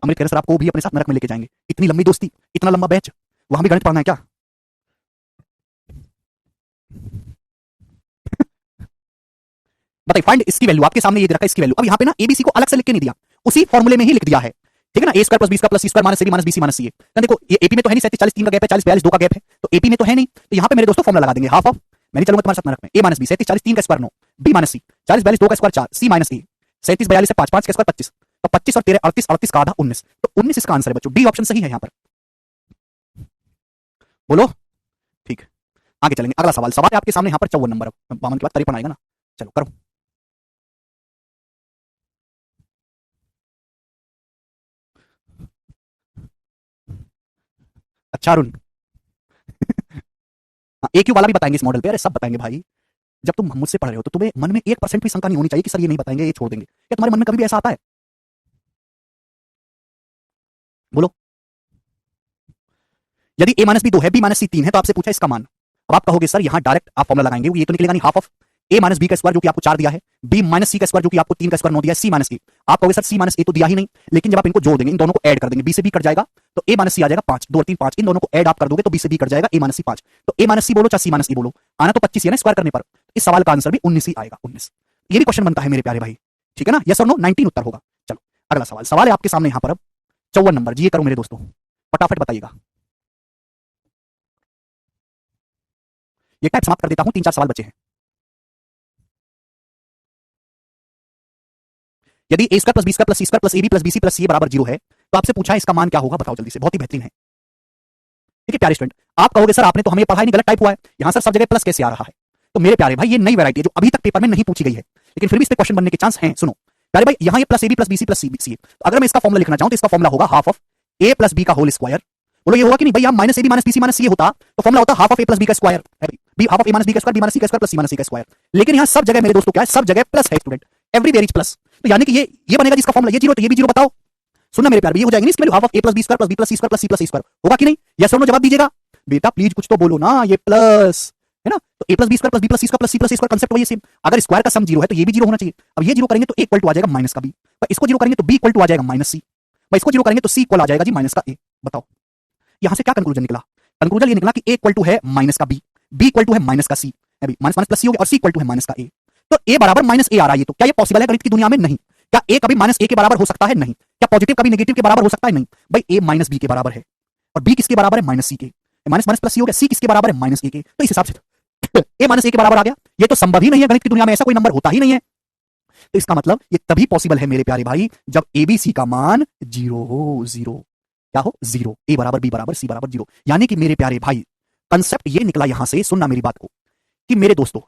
अमृत कह रहे सर आपको भी अपने साथ नरक में लेके जाएंगे, इतनी लंबी दोस्ती, इतना लंबा बैच, वहां भी गणित पढ़ना है क्या? बताइए, फाइंड इसकी वैल्यू, आपके सामने ये दे रखा है इसकी वैल्यू। अब यहाँ पे ना एबीसी को अलग से लिख के नहीं दिया, उसी फॉर्मूले में ही लिख दिया है ठीक है ना, A square plus B square plus C square minus A B minus B C minus C A. तो देखो ये एपी में तो है नहीं, 37 40 3 का गैप है, 40 42 2 का गैप है, तो एपी में तो है नहीं, तो यहाँ पे मेरे दोस्तों फॉर्मुला लगा देंगे हाफ ऑफ, मैं नहीं चलूंगा तुम्हारे साथ नरक में, ए माइनस बी 37 40 3 का स्क्वायर 9, बी माइनस सी 40 42 2 का स्क्वायर 4, सी माइनस ए 37 42 से 5 5 का स्क्वायर 25, तो 25 और 13 38 38 का आधा 19, तो 19 इसका आंसर है बच्चों, डी ऑप्शन सही है यहाँ पर। बोलो ठीक। आगे चलेंगे, अगला सवाल, सवाल है आपके सामने यहाँ पर 54 नंबर, 52 के बाद 53 आएगा ना, चलो करो। अच्छा अरुण ए क्यू वाला भी बताएंगे इस मॉडल पे, अरे सब बताएंगे भाई। जब तुम मुझसे पढ़ रहे हो तो तुम्हें मन में 1% भी शंका नहीं होनी चाहिए कि सर ये नहीं बताएंगे, ये छोड़ देंगे। क्या तुम्हारे मन में कभी भी ऐसा आता है? बोलो। यदि a माइनस बी 2 है, b माइनस सी 3 है, तो आपसे पूछा इसका मान। अब आप कहोगे सर यहाँ डायरेक्ट आप फॉर्मुला लगाएंगे, ये तो निकलेगा नहीं, half of a minus B का स्क्वायर जो कि आपको 4 दिया है, b माइनस सी का स्क्वायर जो कि आपको 3 का स्क्वायर 9 दिया है, c माइनस ए। आप कहोगे सर c माइनस ए तो दिया ही नहीं, लेकिन जब आप इनको जोड़ देंगे, इन दोनों को ऐड कर देंगे, b से b कट जाएगा, तो a माइनस सी आ जाएगा 5, 2 और 3 5, इन दोनों को ऐड आप कर दोगे तो b से b कट जाएगा, a माइनस सी 5, तो a माइनस सी बोलो चाहे c माइनस ए बोलो, आना तो 25 है ना स्क्वायर करने पर, इस सवाल का आंसर भी 19 ही आएगा, 19। ये भी क्वेश्चन बनता है मेरे प्यारे भाई, ठीक है ना, यस और नो, 19 उत्तर होगा। चलो अगला सवाल, सवाल है आपके सामने यहाँ पर अब 54 नंबर, जी ये करो मेरे दोस्तों, फटाफट बताइएगा। ये टाइप समाप्त कर देता हूं, 3 4 सवाल बचे हैं। यदि A square plus B square plus C square plus A B plus B C plus C बराबर 0 है, तो आपसे पूछा है इसका मान क्या होगा, बताओ जल्दी से, बहुत ही बेहतरीन है। ठीक है प्यारे स्टूडेंट, आप कहोगे सर आपने तो हमें पढ़ा ही नहीं, गलत टाइप हुआ है, यहां सर सब जगह प्लस कैसे आ रहा है? तो मेरे प्यारे भाई ये नई वैरायटी है जो अभी तक पेपर में नहीं पूछी गई है, लेकिन फिर भी इस पे क्वेश्चन बनने के चांस हैं। सुनो प्यारे भाई, यहाँ ये plus A B plus B C plus C, तो अगर मैं इसका फॉर्मुला लिखना चाहूं तो इसका फॉर्मुला होगा half of A plus B का होल स्क्वायर। बोलो ये होगा कि नहीं भाई, minus A B minus B C minus C होता तो फॉर्मुला होता half of A plus B का square, B half of A minus B का स्क्वायर, बी माइनस सी का square plus C minus C का स्क्वायर। लेकिन यहाँ सब जगह मेरे दोस्तों क्या है, सब जगह प्लस है स्टूडेंट, एवरीवेयर इज प्लस, तो यानी कि ये बनेगा जिसका फॉर्मुला ये 0 तो ये भी 0, बताओ। सुनना मेरे प्यारे, ये हो जाएगी ना इसकी value half of A plus B square plus B plus C square plus C plus C square, होगा कि नहीं? यस और नो जवाब दीजिएगा बेटा, प्लीज कुछ तो बोलो ना, ये प्लस है ना, तो A plus B square plus B plus C square plus C plus C square concept वही सेम। अगर स्क्वायर का सम 0 है तो ये भी 0 होना चाहिए। अब ये 0 करेंगे तो ए इक्वल टू आ जाएगा माइनस का बी, इसको 0 करेंगे तो बी इक्वल टू आ जाएगा माइनस सी, इसको 0 करेंगे तो सी इक्वल आ जाएगा जी माइनस का ए। बताओ यहां से क्या कंक्लूजन निकला? कंक्लूजन ये निकला कि ए इक्वल टू है माइनस का बी, बी इक्वल टू है माइनस का सी, अभी माइनस माइनस प्लस सी हो गया, और सी इक्वल टू है माइनस का ए, तो ए बराबर माइनस ए आ रहा है। ये तो क्या ये पॉसिबल है गणित की दुनिया में? नहीं। क्या ए कभी माइनस ए के बराबर हो सकता है? नहीं। क्या पॉजिटिव कभी नेगेटिव के बराबर हो सकता है? नहीं भाई, ए माइनस बी के बराबर है, और बी किसके बराबर है? माइनस सी के, माइनस माइनस प्लस सी हो गया, सी किसके बराबर है? माइनस ए के, तो इस हिसाब से ए माइनस ए के बराबर आ गया। ये तो संभव ही नहीं है गणित की दुनिया में, ऐसा कोई नंबर होता ही नहीं है। तो इसका मतलब ये तभी पॉसिबल है मेरे प्यारे भाई जब एबीसी का मान 0 हो, 0 क्या हो? 0, ए बराबर बी बराबर सी बराबर 0। यानी कि मेरे प्यारे भाई कंसेप्ट ये निकला यहां से, सुनना मेरी बात को, कि मेरे दोस्तों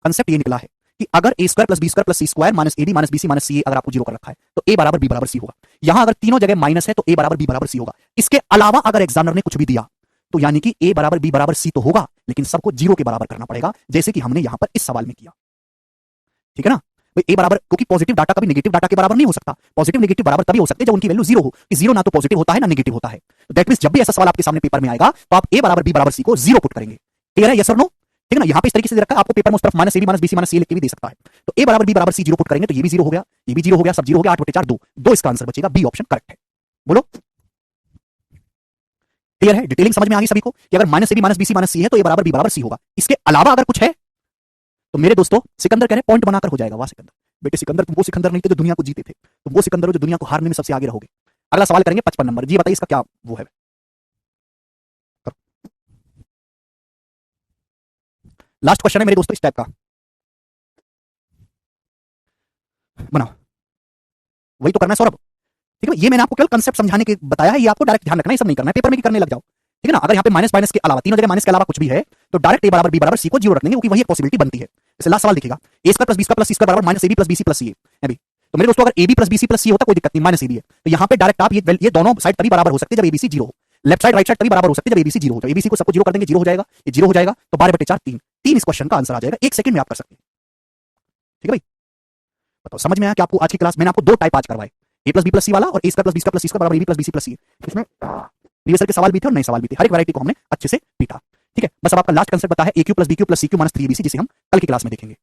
कंसेप्ट ये निकला है कि अगर A square plus B square plus C square minus A B minus B C minus C अगर आपको 0 कर रखा है तो ए बराबर बी बराबर सी होगा। यहां अगर तीनों जगह माइनस है तो ए बराबर बी बराबर सी होगा। इसके अलावा अगर एग्जामिनर ने कुछ भी दिया तो यानी कि ए बराबर बी बराबर सी तो होगा, लेकिन सबको 0 के बराबर करना पड़ेगा, जैसे कि हमने यहां पर इस सवाल में किया। ठीक है ना भाई, ए बराबर, क्योंकि पॉजिटिव डाटा कभी नेगेटिव डाटा के बराबर नहीं हो सकता, पॉजिटिव नेगेटिव बराबर तभी हो सकते हैं जब उनकी वैल्यू 0 हो, कि 0 ना तो पॉजिटिव होता है ना नेगेटिव होता है। तो दैट मींस जब भी ऐसा सवाल आपके सामने पेपर में आएगा तो आप ए बराबर बी बराबर सी को 0 पुट करेंगे। क्लियर है? यस और नो? ठीक है ना, यहां पे इस तरीके से दे रखा है, आपको पेपर में उस तरफ minus A B minus B C minus C लिख के भी दे सकता है। तो ए बराबर बी बराबर सी 0 पुट करेंगे तो ये भी 0 हो गया, ये भी 0 हो गया, सब 0 हो गया, 8/4 2 इसका आंसर बचेगा, बी ऑप्शन करेक्ट है। बोलो क्लियर है? डिटेलिंग समझ में आ गई सभी को कि अगर minus A B minus B C minus C है तो ए बराबर बी बराबर सी होगा। इसके अलावा अगर कुछ है तो मेरे दोस्तों सिकंदर कह रहे पॉइंट बनाकर हो जाएगा। वाह सिकंदर, बेटे सिकंदर तुम वो सिकंदर नहीं थे जो दुनिया को जीते थे, तुम वो सिकंदर हो जो दुनिया को हारने में सबसे आगे रहोगे। अगला सवाल करेंगे 55 नंबर, जी बताइए इसका क्या वो है। लास्ट क्वेश्चन है मेरे दोस्तों इस टाइप का, बनाओ। वही तो करना है सौरभ, ठीक है? ये मैंने आपको केवल कंसेप्ट समझाने के बताया है, ये आपको डायरेक्ट ध्यान रखना है, सब नहीं करना है, पेपर में भी करने लग जाओ। ठीक है ना? अगर यहाँ पे माइनस माइनस के अलावा तीनों जगह माइनस के अलावा कुछ भी है तो डायरेक्ट ए बराबर बी बराबर सी को 0 रख देंगे, क्योंकि वही एक पॉसिबिलिटी बनती है। जैसे लास्ट सवाल दिखेगा A square plus B square plus C square बराबर minus A B plus B C plus C है भी। तो मेरे दोस्तों अगर A B plus B C plus C होता कोई दिक्कत नहीं, माइनस ए बी है, तो यहाँ पे डायरेक्ट आप ये दोनों साइड तभी बराबर हो सकते हैं जब एबीसी 0 हो, लेफ्ट साइड राइट साइड तभी बराबर हो सकते हैं जब एबीसी 0 हो। तो एबीसी को सबको 0 कर देंगे, 0 हो जाएगा, ये 0 हो जाएगा, तो 12/4 3 इस क्वेश्चन का आंसर आ जाएगा, 1 सेकंड में आप कर सकते हैं। ठीक है भाई, बताओ समझ में आया कि आपको आज की क्लास मैंने आपको 2 टाइप आज करवाए, A plus B plus C वाला और A square plus B square plus C square बराबर A B plus B C plus C. इसमें प्रीवियस के सवाल भी थे और नए सवाल भी थे, हर एक वैरायटी को हमने अच्छे से पीटा। ठीक है, बस अब आपका लास्ट कंसेप्ट पता है A cube plus B cube plus C cube minus 3abc, जिसे हम कल की क्लास में देखेंगे।